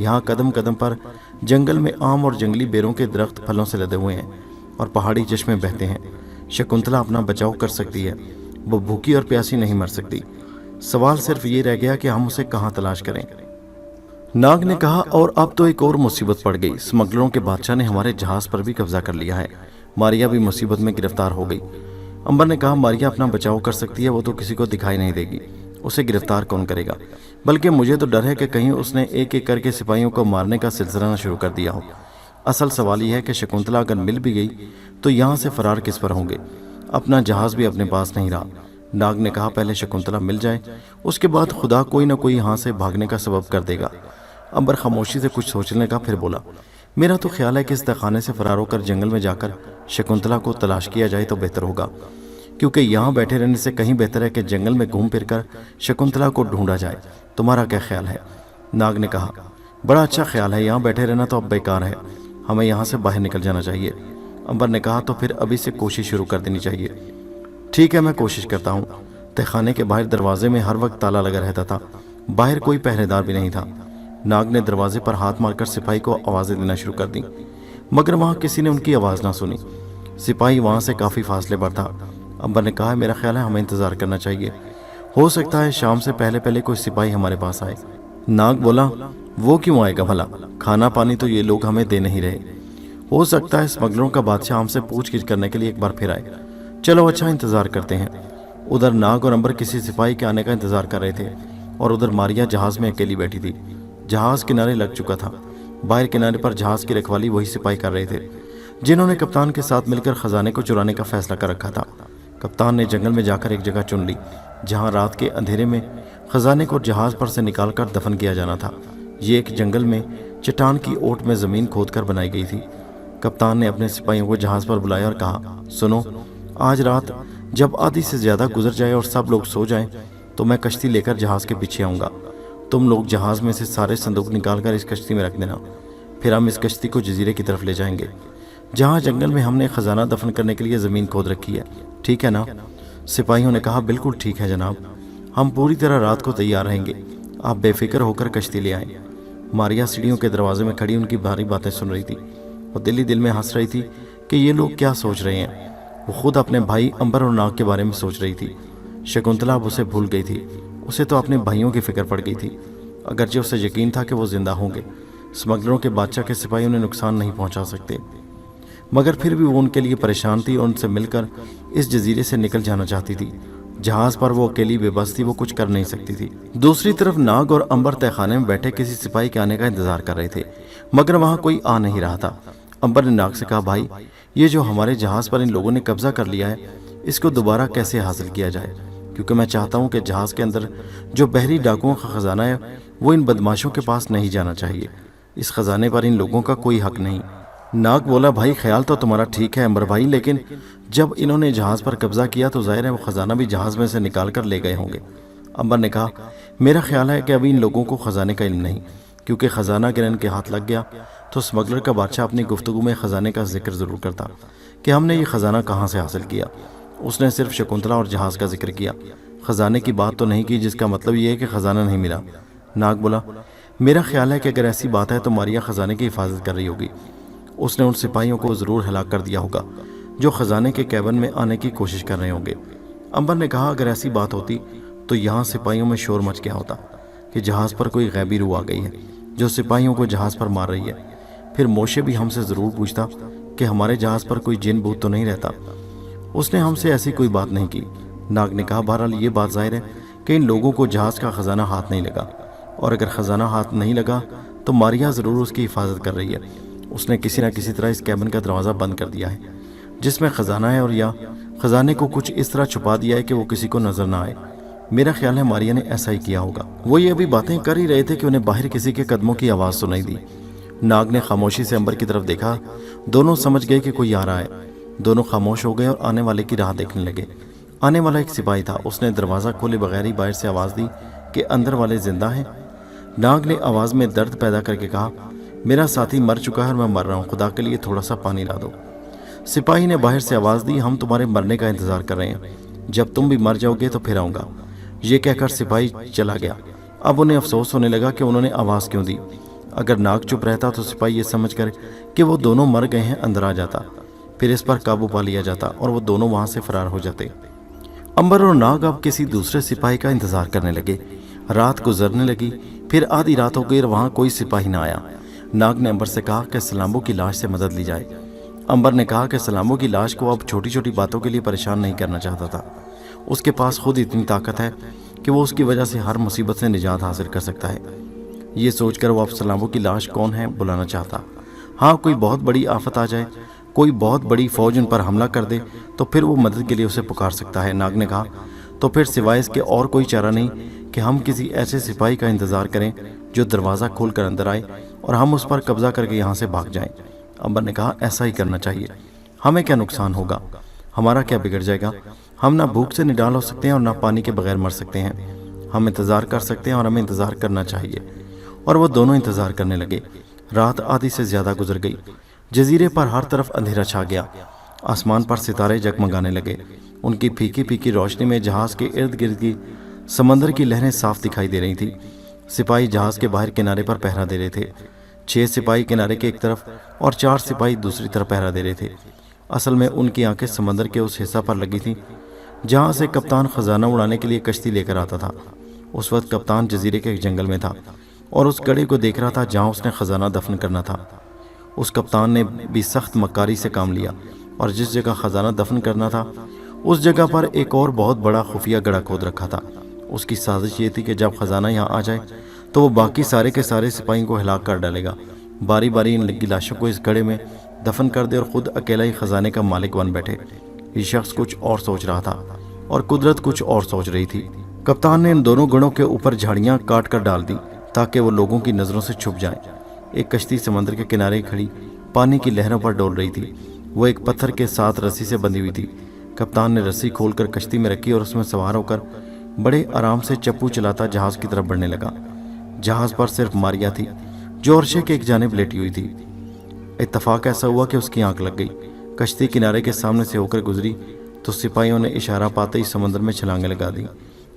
यहाँ कदम कदम पर जंगल में आम और जंगली बेरों के दरख्त फलों से लदे हुए हैं और पहाड़ी चश्मे बहते हैं। शकुंतला अपना बचाव कर सकती है, वो भूखी और प्यासी नहीं मर सकती। सवाल सिर्फ ये रह गया कि हम उसे कहाँ तलाश करें। नाग ने कहा, और अब तो एक और मुसीबत पड़ गई। स्मगलरों के बादशाह ने हमारे जहाज पर भी कब्जा कर लिया है। मारिया भी मुसीबत में गिरफ्तार हो गई। अंबर ने कहा, मारिया अपना बचाव कर सकती है, वो तो किसी को दिखाई नहीं देगी। उसे गिरफ्तार कौन करेगा? बल्कि मुझे तो डर है कि कहीं उसने एक एक करके सिपाहियों को मारने का सिलसिला न शुरू कर दिया हो। असल सवाल यह है कि शकुंतला अगर मिल भी गई तो यहाँ से फरार किस पर होंगे? अपना जहाज भी अपने पास नहीं रहा। नाग ने कहा, पहले शकुंतला मिल जाए, उसके बाद खुदा कोई ना कोई यहाँ से भागने का सबब कर देगा। अंबर खामोशी से कुछ सोचने का, फिर बोला, मेरा तो ख्याल है कि इस तहखाने से फरार होकर जंगल में जाकर शकुंतला को तलाश किया जाए तो बेहतर होगा, क्योंकि यहाँ बैठे रहने से कहीं बेहतर है कि जंगल में घूम फिर कर शकुंतला को ढूंढा जाए। तुम्हारा क्या ख्याल है? नाग ने कहा, बड़ा अच्छा ख्याल है। यहाँ बैठे रहना तो अब बेकार है, हमें यहाँ से बाहर निकल जाना चाहिए। अंबर ने कहा, तो फिर अभी से कोशिश शुरू कर देनी चाहिए। ٹھیک ہے، میں کوشش کرتا ہوں۔ تہخانے کے باہر دروازے میں ہر وقت تالا لگا رہتا تھا، باہر کوئی پہرے دار بھی نہیں تھا۔ ناگ نے دروازے پر ہاتھ مار کر سپاہی کو آوازیں دینا شروع کر دیں، مگر وہاں کسی نے ان کی آواز نہ سنی۔ سپاہی وہاں سے کافی فاصلے پر تھا۔ امبر نے کہا، میرا خیال ہے ہمیں انتظار کرنا چاہیے، ہو سکتا ہے شام سے پہلے پہلے کوئی سپاہی ہمارے پاس آئے۔ ناگ بولا، وہ کیوں آئے گا بھلا؟ کھانا پانی تو یہ لوگ ہمیں دے نہیں رہے، ہو سکتا ہے اسمگلروں کا بادشاہ ہم سے پوچھ گچھ کرنے کے لیے ایک بار پھر آئے۔ چلو اچھا، انتظار کرتے ہیں۔ ادھر ناگ اور امبر کسی سپاہی کے آنے کا انتظار کر رہے تھے، اور ادھر ماریا جہاز میں اکیلی بیٹھی تھی۔ جہاز کنارے لگ چکا تھا، باہر کنارے پر جہاز کی رکھوالی وہی سپاہی کر رہے تھے جنہوں نے کپتان کے ساتھ مل کر خزانے کو چرانے کا فیصلہ کر رکھا تھا۔ کپتان نے جنگل میں جا کر ایک جگہ چن لی جہاں رات کے اندھیرے میں خزانے کو جہاز پر سے نکال کر دفن کیا جانا تھا۔ یہ ایک جنگل میں چٹان کی اوٹ میں زمین کھود کر بنائی گئی تھی۔ کپتان نے اپنے سپاہیوں کو جہاز پر بلایا اور کہا، سنو، آج رات جب آدھی سے زیادہ گزر جائے اور سب لوگ سو جائیں تو میں کشتی لے کر جہاز کے پیچھے آؤں گا۔ تم لوگ جہاز میں سے سارے صندوق نکال کر اس کشتی میں رکھ دینا، پھر ہم اس کشتی کو جزیرے کی طرف لے جائیں گے جہاں جنگل میں ہم نے خزانہ دفن کرنے کے لیے زمین کھود رکھی ہے، ٹھیک ہے نا؟ سپاہیوں نے کہا، بالکل ٹھیک ہے جناب، ہم پوری طرح رات کو تیار رہیں گے، آپ بے فکر ہو کر کشتی لے آئیں۔ ماریا سیڑھیوں کے دروازے میں کھڑی ان کی بھاری باتیں سن رہی تھی اور دل ہی دل میں ہنس رہی تھی کہ یہ لوگ کیا سوچ رہے ہیں۔ وہ خود اپنے بھائی امبر اور ناگ کے بارے میں سوچ رہی تھی۔ شکنتلا اب اسے بھول گئی تھی، اسے تو اپنے بھائیوں کی فکر پڑ گئی تھی، اگرچہ اسے یقین تھا کہ وہ زندہ ہوں گے۔ اسمگلروں کے بادشاہ کے سپاہی انہیں نقصان نہیں پہنچا سکتے، مگر پھر بھی وہ ان کے لیے پریشان تھی اور ان سے مل کر اس جزیرے سے نکل جانا چاہتی تھی۔ جہاز پر وہ اکیلی بے بس تھی، وہ کچھ کر نہیں سکتی تھی۔ دوسری طرف ناگ اور امبر تہخانے میں بیٹھے کسی سپاہی کے آنے کا انتظار کر رہے تھے، مگر وہاں کوئی آ نہیں رہا تھا۔ امبر نے ناگ سے کہا، بھائی، یہ جو ہمارے جہاز پر ان لوگوں نے قبضہ کر لیا ہے، اس کو دوبارہ کیسے حاصل کیا جائے؟ کیونکہ میں چاہتا ہوں کہ جہاز کے اندر جو بحری ڈاکوؤں کا خزانہ ہے وہ ان بدماشوں کے پاس نہیں جانا چاہیے، اس خزانے پر ان لوگوں کا کوئی حق نہیں۔ ناگ بولا، بھائی خیال تو تمہارا ٹھیک ہے امبر بھائی، لیکن جب انہوں نے جہاز پر قبضہ کیا تو ظاہر ہے وہ خزانہ بھی جہاز میں سے نکال کر لے گئے ہوں گے۔ امبر نے کہا، میرا خیال ہے کہ ابھی ان لوگوں کو خزانے کا علم نہیں، کیونکہ خزانہ اگر ان کے ہاتھ لگ گیا تو اسمگلر کا بادشاہ اپنی گفتگو میں خزانے کا ذکر ضرور کرتا کہ ہم نے یہ خزانہ کہاں سے حاصل کیا۔ اس نے صرف شکنتلا اور جہاز کا ذکر کیا، خزانے کی بات تو نہیں کی، جس کا مطلب یہ ہے کہ خزانہ نہیں ملا۔ ناگ بولا، میرا خیال ہے کہ اگر ایسی بات ہے تو ماریا خزانے کی حفاظت کر رہی ہوگی، اس نے ان سپاہیوں کو ضرور ہلاک کر دیا ہوگا جو خزانے کے کیبن میں آنے کی کوشش کر رہے ہوں گے۔ امبر نے کہا، اگر ایسی بات ہوتی تو یہاں سپاہیوں میں شور مچ گیا ہوتا کہ جہاز پر کوئی غیبی روح آ گئی ہے جو سپاہیوں کو جہاز پر مار رہی ہے، پھر موشے بھی ہم سے ضرور پوچھتا کہ ہمارے جہاز پر کوئی جن بھوت تو نہیں رہتا۔ اس نے ہم سے ایسی کوئی بات نہیں کی۔ ناگ نے کہا، بہرحال یہ بات ظاہر ہے کہ ان لوگوں کو جہاز کا خزانہ ہاتھ نہیں لگا، اور اگر خزانہ ہاتھ نہیں لگا تو ماریا ضرور اس کی حفاظت کر رہی ہے، اس نے کسی نہ کسی طرح اس کیبن کا دروازہ بند کر دیا ہے جس میں خزانہ ہے، اور یا خزانے کو کچھ اس طرح چھپا دیا ہے کہ وہ کسی کو نظر نہ آئے۔ میرا خیال ہے ماریا نے ایسا ہی کیا ہوگا۔ وہ یہ ابھی باتیں کر ہی رہے تھے کہ انہیں باہر کسی کے قدموں کی آواز سنائی دی۔ ناگ نے خاموشی سے امبر کی طرف دیکھا، دونوں سمجھ گئے کہ کوئی آ رہا ہے۔ دونوں خاموش ہو گئے اور آنے والے کی راہ دیکھنے لگے۔ آنے والا ایک سپاہی تھا، اس نے دروازہ کھولے بغیر ہی باہر سے آواز دی کہ اندر والے زندہ ہیں؟ ناگ نے آواز میں درد پیدا کر کے کہا، میرا ساتھی مر چکا ہے اور میں مر رہا ہوں، خدا کے لیے تھوڑا سا پانی لا دو۔ سپاہی نے باہر سے آواز دی، ہم تمہارے مرنے کا انتظار کر رہے ہیں، جب تم بھی مر جاؤ گے تو پھر آؤں گا۔ یہ کہہ کر سپاہی چلا گیا۔ اب انہیں افسوس ہونے لگا کہ انہوں نے آواز کیوں دی۔ اگر ناگ چپ رہتا تو سپاہی یہ سمجھ کر کہ وہ دونوں مر گئے ہیں اندر آ جاتا، پھر اس پر قابو پا لیا جاتا اور وہ دونوں وہاں سے فرار ہو جاتے۔ امبر اور ناگ اب کسی دوسرے سپاہی کا انتظار کرنے لگے۔ رات گزرنے لگی، پھر آدھی رات ہو گئی اور وہاں کوئی سپاہی نہ آیا۔ ناگ نے امبر سے کہا کہ سلامبو کی لاش سے مدد لی جائے۔ امبر نے کہا کہ سلامبو کی لاش کو اب چھوٹی چھوٹی باتوں کے لیے پریشان نہیں کرنا چاہتا تھا، اس کے پاس خود اتنی طاقت ہے کہ وہ اس کی وجہ سے ہر مصیبت سے نجات حاصل کر سکتا ہے۔ یہ سوچ کر وہ اب سلامبو کی لاش کون ہے بلانا چاہتا۔ ہاں، کوئی بہت بڑی آفت آ جائے، کوئی بہت بڑی فوج ان پر حملہ کر دے تو پھر وہ مدد کے لیے اسے پکار سکتا ہے۔ ناگ نے کہا، تو پھر سوائے اس کے اور کوئی چارہ نہیں کہ ہم کسی ایسے سپاہی کا انتظار کریں جو دروازہ کھول کر اندر آئے اور ہم اس پر قبضہ کر کے یہاں سے بھاگ جائیں۔ امبر نے کہا، ایسا ہی کرنا چاہیے، ہمیں کیا نقصان ہوگا، ہمارا کیا بگڑ جائے گا، ہم نہ بھوک سے نڈال ہو سکتے ہیں اور نہ پانی کے بغیر مر سکتے ہیں، ہم انتظار کر سکتے ہیں اور ہمیں انتظار کرنا چاہیے۔ اور وہ دونوں انتظار کرنے لگے۔ رات آدھی سے زیادہ گزر گئی، جزیرے پر ہر طرف اندھیرا چھا گیا، آسمان پر ستارے جگمگانے لگے۔ ان کی پھیکی پھیکی روشنی میں جہاز کے ارد گرد کی سمندر کی لہریں صاف دکھائی دے رہی تھیں۔ سپاہی جہاز کے باہر کنارے پر پہرا دے رہے تھے۔ 6 سپاہی کنارے کے ایک طرف اور 4 سپاہی دوسری طرف پہرا دے رہے تھے۔ اصل میں ان کی آنکھیں سمندر کے اس حصہ پر لگی تھیں جہاں سے کپتان خزانہ اڑانے کے لیے کشتی لے کر آتا تھا۔ اس وقت کپتان جزیرے کے ایک جنگل میں تھا اور اس گڑھے کو دیکھ رہا تھا جہاں اس نے خزانہ دفن کرنا تھا۔ اس کپتان نے بھی سخت مکاری سے کام لیا اور جس جگہ خزانہ دفن کرنا تھا اس جگہ پر ایک اور بہت بڑا خفیہ گڑھا کھود رکھا تھا۔ اس کی سازش یہ تھی کہ جب خزانہ یہاں آ جائے تو وہ باقی سارے کے سارے سپاہیوں کو ہلاک کر ڈالے گا، باری باری ان لگی لاشوں کو اس گڑھے میں دفن کر دے اور خود اکیلا ہی خزانے کا مالک بن بیٹھے۔ یہ شخص کچھ اور سوچ رہا تھا اور قدرت کچھ اور سوچ رہی تھی۔ کپتان نے ان دونوں گڑھوں کے اوپر جھاڑیاں کاٹ کر ڈال دی تاکہ وہ لوگوں کی نظروں سے چھپ جائیں۔ ایک کشتی سمندر کے کنارے کھڑی پانی کی لہروں پر ڈول رہی تھی۔ وہ ایک پتھر کے ساتھ رسی سے بندھی ہوئی تھی۔ کپتان نے رسی کھول کر کشتی میں رکھی اور اس میں سوار ہو کر بڑے آرام سے چپو چلاتا جہاز کی طرف بڑھنے لگا۔ جہاز پر صرف ماریا تھی جو عرشے کے ایک جانب لیٹی ہوئی تھی۔ اتفاق ایسا ہوا کہ اس کی آنکھ لگ گئی۔ کشتی کنارے کے سامنے سے ہو کر گزری تو سپاہیوں نے اشارہ پاتے ہی سمندر میں چھلانگیں لگا دی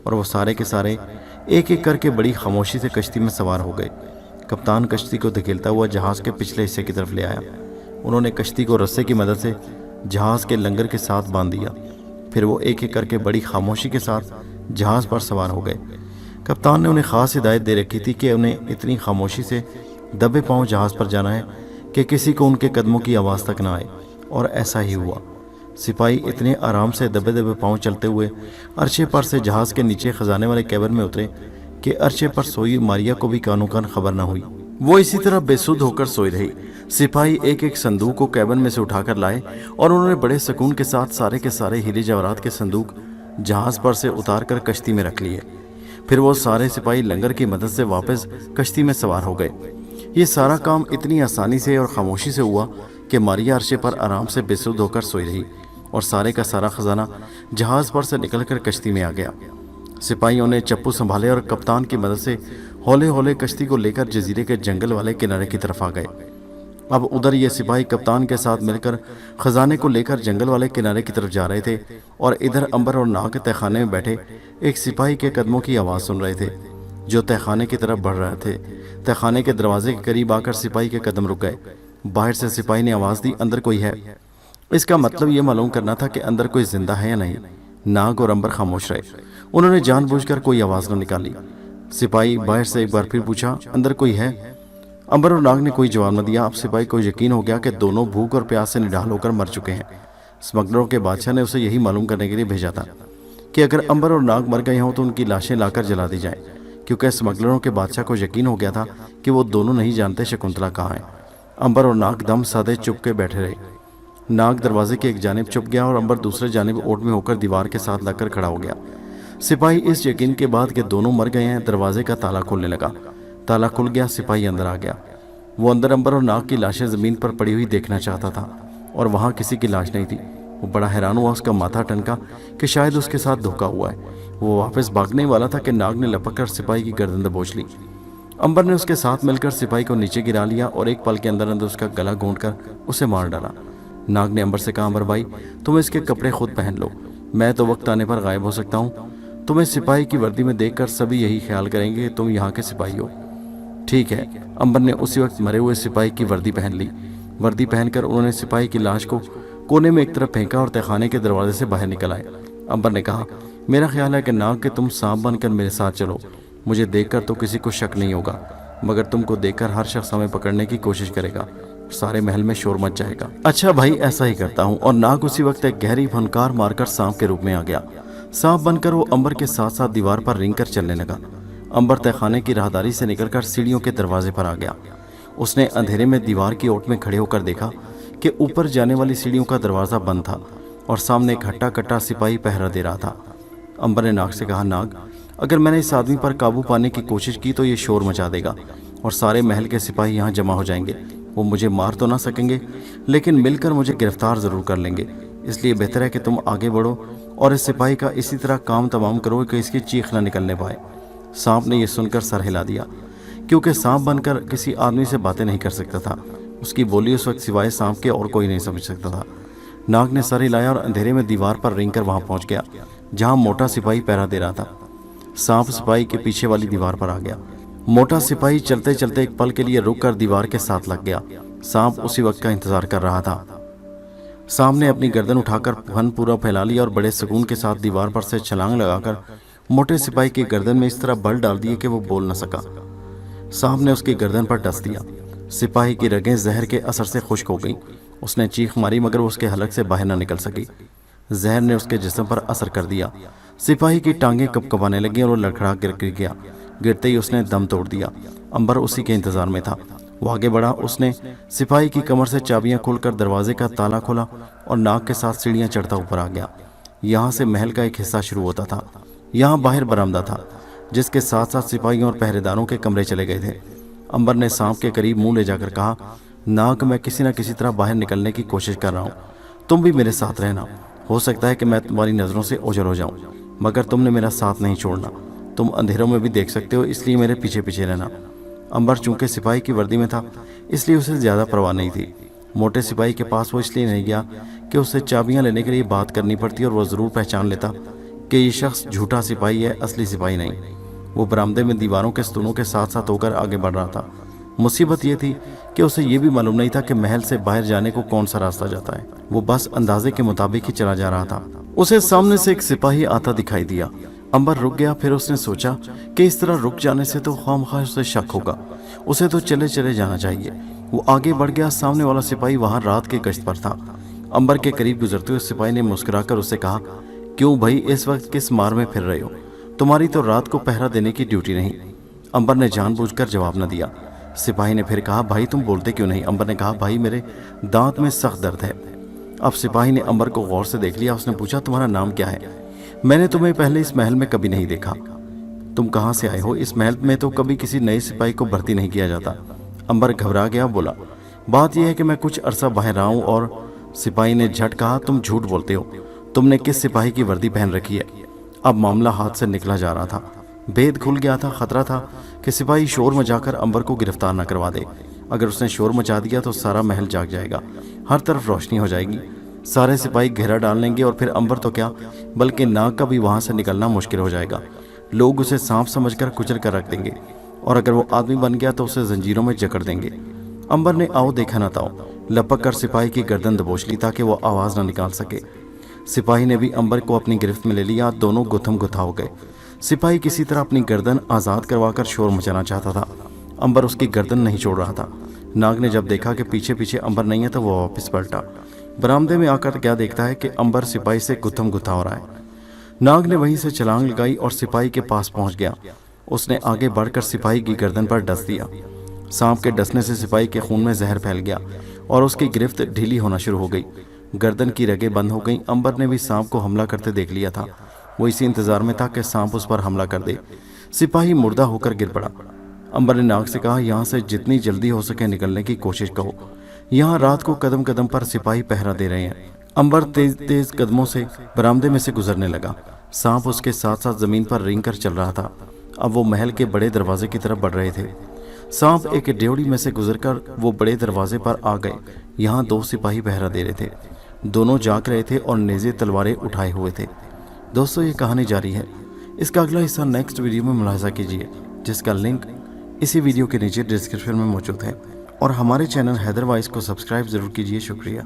اور وہ سارے کے سارے ایک ایک کر کے بڑی خاموشی سے کشتی میں سوار ہو گئے۔ کپتان کشتی کو دھکیلتا ہوا جہاز کے پچھلے حصے کی طرف لے آیا۔ انہوں نے کشتی کو رسے کی مدد سے جہاز کے لنگر کے ساتھ باندھ دیا۔ پھر وہ ایک ایک کر کے بڑی خاموشی کے ساتھ جہاز پر سوار ہو گئے۔ کپتان نے انہیں خاص ہدایت دے رکھی تھی کہ انہیں اتنی خاموشی سے دبے پاؤں جہاز پر جانا ہے کہ کسی کو ان کے قدموں کی آواز تک نہ آئے، اور ایسا ہی ہوا۔ سپاہی اتنے آرام سے دبے دبے پاؤں چلتے ہوئے عرشے پر سے جہاز کے نیچے خزانے والے کیبن میں اترے کہ عرشے پر سوئی ماریا کو بھی کانوں کان خبر نہ ہوئی۔ وہ اسی طرح بے سدھ ہو کر سوئی رہی۔ سپاہی ایک ایک صندوق کو کیبن میں سے اٹھا کر لائے اور انہوں نے بڑے سکون کے ساتھ سارے کے سارے ہیرے جواہرات کے صندوق جہاز پر سے اتار کر کشتی میں رکھ لیے۔ پھر وہ سارے سپاہی لنگر کی مدد سے واپس کشتی میں سوار ہو گئے۔ یہ سارا کام اتنی آسانی سے اور خاموشی سے ہوا کہ ماریا عرشے پر آرام سے بے سدھ ہو کر سوئی رہی اور سارے کا سارا خزانہ جہاز پر سے نکل کر کشتی میں آ گیا۔ سپاہیوں نے چپو سنبھالے اور کپتان کی مدد سے ہولے ہولے کشتی کو لے کر جزیرے کے جنگل والے کنارے کی طرف آ گئے۔ اب ادھر یہ سپاہی کپتان کے ساتھ مل کر خزانے کو لے کر جنگل والے کنارے کی طرف جا رہے تھے اور ادھر امبر اور ناگ تہ خانے میں بیٹھے ایک سپاہی کے قدموں کی آواز سن رہے تھے جو تہ خانے کی طرف بڑھ رہے تھے۔ تہ خانے کے دروازے کے قریب آ کر سپاہی کے قدم رک گئے۔ باہر سے سپاہی نے آواز دی، اندر کوئی ہے؟ اس کا مطلب یہ معلوم کرنا تھا کہ اندر کوئی زندہ ہے یا نہیں۔ ناگ اور امبر خاموش رہے۔ انہوں نے جان بوجھ کر کوئی آواز نہ نکالی۔ سپاہی باہر سے ایک بار پھر پوچھا، اندر کوئی ہے؟ امبر اور ناگ نے کوئی جواب نہ دیا۔ اب سپاہی کو یقین ہو گیا کہ دونوں بھوک اور پیاس سے نڈال ہو کر مر چکے ہیں۔ اسمگلروں کے بادشاہ نے اسے یہی معلوم کرنے کے لیے بھیجا تھا کہ اگر امبر اور ناگ مر گئے ہوں تو ان کی لاشیں لا کر جلا دی جائیں، کیونکہ اسمگلروں کے بادشاہ کو یقین ہو گیا تھا کہ وہ دونوں نہیں جانتے شکنتلا کہاں ہے۔ امبر اور ناگ دم سادے چپ کے بیٹھے رہے۔ ناگ دروازے کی ایک جانب چھپ گیا اور امبر دوسرے جانب اوٹ میں ہو کر دیوار کے ساتھ لگ کر کھڑا ہو گیا۔ سپاہی اس یقین کے بعد کہ دونوں مر گئے ہیں دروازے کا تالا کھولنے لگا۔ تالا کھل گیا، سپاہی اندر آ گیا۔ وہ اندر امبر اور ناگ کی لاشیں زمین پر پڑی ہوئی دیکھنا چاہتا تھا اور وہاں کسی کی لاش نہیں تھی۔ وہ بڑا حیران ہوا، اس کا ماتھا ٹنکا کہ شاید اس کے ساتھ دھوکا ہوا ہے۔ وہ واپس بھاگنے والا تھا کہ ناگ نے لپک کر سپاہی کی گردن دبوچ لی۔ امبر نے اس کے ساتھ مل کر سپاہی کو نیچے گرا لیا اور ایک پل کے اندر اندر اس کا گلا گھونٹ کر اسے مار ڈالا۔ ناگ نے امبر سے کہا، امبر بھائی تم اس کے کپڑے خود پہن لو، میں تو وقت آنے پر غائب ہو سکتا ہوں۔ تمہیں سپاہی کی وردی میں دیکھ کر سبھی یہی خیال کریں گے کہ تم یہاں کے سپاہی ہو۔ ٹھیک ہے۔ امبر نے اسی وقت مرے ہوئے سپاہی کی وردی پہن لی۔ وردی پہن کر انہوں نے سپاہی کی لاش کو کونے میں ایک طرف پھینکا اور تہخانے کے دروازے سے باہر نکل آئے۔ امبر نے کہا، میرا خیال ہے کہ ناگ کہ تم سانپ بن کر میرے ساتھ چلو، مجھے دیکھ کر تو کسی کو شک نہیں ہوگا، مگر تم کو دیکھ کر ہر شخص ہمیں پکڑنے کی کوشش کرے گا، سارے محل میں شور مچ جائے گا۔ اچھا بھائی، ایسا ہی کرتا ہوں۔ اور ناگ اسی وقت ایک گہری پھنکار مار کر سانپ کے روپ میں آ گیا۔ سانپ بن کر وہ امبر کے ساتھ ساتھ دیوار پر رینگ کر چلنے لگا۔ امبر تہخانے کی راہداری سے نکل کر سیڑھیوں کے دروازے پر آ گیا۔ اس نے اندھیرے میں دیوار کی اوٹ میں کھڑے ہو کر دیکھا کہ اوپر جانے والی سیڑھیوں کا دروازہ بند تھا اور سامنے ایک ہٹا کٹا سپاہی پہرا دے رہا تھا۔ امبر نے ناگ سے کہا، ناگ اگر میں نے اس آدمی پر قابو پانے کی کوشش کی تو یہ شور مچا دے گا اور سارے محل کے سپاہی یہاں جمع ہو جائیں گے۔ وہ مجھے مار تو نہ سکیں گے لیکن مل کر مجھے گرفتار ضرور کر لیں گے، اس لیے بہتر ہے کہ تم آگے بڑھو اور اس سپاہی کا اسی طرح کام تمام کرو کہ اس کی چیخ نہ نکلنے پائے۔ سانپ نے یہ سن کر سر ہلا دیا، کیونکہ سانپ بن کر کسی آدمی سے باتیں نہیں کر سکتا تھا۔ اس کی بولی اس وقت سوائے سانپ کے اور کوئی نہیں سمجھ سکتا تھا۔ नाग ने सर हिलाया और अंधेरे में दीवार पर रेंग कर वहां पहुंच गया जहां मोटा सिपाही पहरा दे रहा था। सांप सिपाही के पीछे वाली दीवार पर आ गया। मोटा सिपाही चलते चलते एक पल के लिए रुक कर दीवार के साथ लग गया। सांप उसी वक्त का इंतजार कर रहा था। सांप ने अपनी गर्दन उठाकर फन पूरा फैला लिया और बड़े सुकून के साथ दीवार पर से छलांग लगाकर मोटे सिपाही की गर्दन में इस तरह बल डाल दिए कि वो बोल न सका। सांप ने उसकी गर्दन पर डस दिया। सिपाही की रगें जहर के असर से खुश्क हो गईं। उसने चीख मारी मगर वो उसके हलक से बाहर न निकल सकी। जहर ने उसके जिस्म पर असर कर दिया। सिपाही की टांगें कपकपाने लगी और वो लड़खड़ा गिर गया। गिरते ही उसने दम तोड़ दिया। अंबर उसी के इंतजार में था। वो आगे बढ़ा। उसने सिपाही की कमर से चाबियां खोलकर दरवाजे का ताला खोला और नाग के साथ सीढ़ियां चढ़ता ऊपर आ गया। यहाँ से महल का एक हिस्सा शुरू होता था। यहाँ बाहर बरामदा था जिसके साथ साथ सिपाहियों और पहरेदारों के कमरे चले गए थे। अंबर ने सांप के करीब मुंह ले जाकर कहा, नाग, मैं किसी न किसी तरह बाहर निकलने की कोशिश कर रहा हूँ। तुम भी मेरे साथ रहना। हो सकता है कि मैं तुम्हारी नज़रों से ओझल हो जाऊँ, मगर तुमने मेरा साथ नहीं छोड़ना। तुम अंधेरों में भी देख सकते हो, इसलिए मेरे पीछे पीछे रहना। अंबर चूंकि सिपाही की वर्दी में था इसलिए उसे ज़्यादा परवाह नहीं थी। मोटे सिपाही के पास वो इसलिए नहीं गया कि उसे चाबियां लेने के लिए बात करनी पड़ती और वो ज़रूर पहचान लेता कि ये शख्स झूठा सिपाही है, असली सिपाही नहीं। वो बरामदे में दीवारों के स्तूनों के साथ साथ होकर आगे बढ़ रहा था। मुसीबत ये थी कि उसे ये भी मालूम नहीं था कि महल से बाहर जाने को कौन सा रास्ता जाता है। वो बस अंदाजे के मुताबिक ही चला जा रहा था। उसे सामने से एक सिपाही आता दिखाई दिया। अंबर रुक गया। फिर उसने सोचा कि इस तरह रुक जाने से तो खामखा उसे शक होगा। उसे तो चले चले जाना चाहिए। वो आगे बढ़ गया। सामने वाला सिपाही वहां रात के गश्त पर था। अंबर के करीब गुजरते हुए सिपाही ने मुस्कुराकर उससे कहा, क्यों भाई, इस वक्त किस मार में फिर रहे हो? तुम्हारी तो रात को पहरा देने की ड्यूटी नहीं। अंबर ने जानबूझकर जवाब न दिया। सिपाही ने फिर कहा, भाई तुम बोलते क्यों नहीं? अंबर ने कहा, भाई मेरे दांत में सख्त दर्द है। अब सिपाही ने अंबर को गौर से देख लिया। उसने पूछा, तुम्हारा नाम क्या है? मैंने तुम्हें पहले इस महल में कभी नहीं देखा। तुम कहाँ से आए हो? इस महल में तो कभी किसी नए सिपाही को भर्ती नहीं किया जाता। अंबर घबरा गया। बोला, बात यह है कि मैं कुछ अरसा बाहर रहा हूँ। और सिपाही ने झट कहा, तुम झूठ बोलते हो। तुमने किस सिपाही की वर्दी पहन रखी है? अब मामला हाथ से निकला जा रहा था। भेद खुल गया था। खतरा था कि सिपाही शोर मचाकर अंबर को गिरफ्तार न करवा दे। अगर उसने शोर मचा दिया तो सारा महल जाग जाएगा, हर तरफ रोशनी हो जाएगी, सारे सिपाही घेरा डाल लेंगे और फिर अंबर तो क्या बल्कि नाग का भी वहां से निकलना मुश्किल हो जाएगा। लोग उसे सांप समझकर कुचल कर रख देंगे और अगर वो आदमी बन गया तो उसे जंजीरों में जकड़ देंगे। अंबर ने आओ देखा न ताओ लपक कर सिपाही की गर्दन दबोच ली ताकि वो आवाज़ न निकाल सके। सिपाही ने भी अंबर को अपनी गिरफ्त में ले लिया। दोनों गुथम गुथा हो गए। सिपाही किसी तरह अपनी गर्दन आज़ाद करवाकर शोर मचाना चाहता था। अंबर उसकी गर्दन नहीं छोड़ रहा था। नाग ने जब देखा कि पीछे पीछे अंबर नहीं है तो वो वापस पलटा। बरामदे में आकर क्या देखता है कि अंबर सिपाही से गुथम गुथा हो रहा है। नाग ने वहीं से छलांग लगाई और सिपाही के पास पहुंच गया। उसने आगे बढ़कर सिपाही की गर्दन पर डस दिया। सांप के डसने से सिपाही के खून में जहर फैल गया और उसकी गिरफ्त ढीली होना शुरू हो गई। गर्दन की रगें बंद हो गईं। अंबर ने भी सांप को हमला करते देख लिया था। वो इसी इंतजार में था कि सांप उस पर हमला कर दे। सिपाही मुर्दा होकर गिर पड़ा। अंबर ने नाग से कहा, यहाँ से जितनी जल्दी हो सके निकलने की कोशिश करो। यहाँ रात को कदम कदम पर सिपाही पहरा दे रहे हैं। अंबर तेज तेज कदमों से बरामदे में से गुजरने लगा। सांप उसके साथ साथ जमीन पर रेंग कर चल रहा था। अब वो महल के बड़े दरवाजे की तरफ बढ़ रहे थे। सांप एक ड्योढ़ी में से गुजरकर वो बड़े दरवाजे पर आ गए। यहाँ 2 सिपाही पहरा दे रहे थे। दोनों जाग रहे थे और नेज़े तलवारें उठाए हुए थे। दोस्तों, ये कहानी जारी है। इसका अगला हिस्सा नेक्स्ट वीडियो में मुलाहिजा कीजिए, जिसका लिंक इसी वीडियो के नीचे डिस्क्रिप्शन में मौजूद है। और हमारे चैनल हैदर वाइस को सब्सक्राइब ज़रूर कीजिए। शुक्रिया।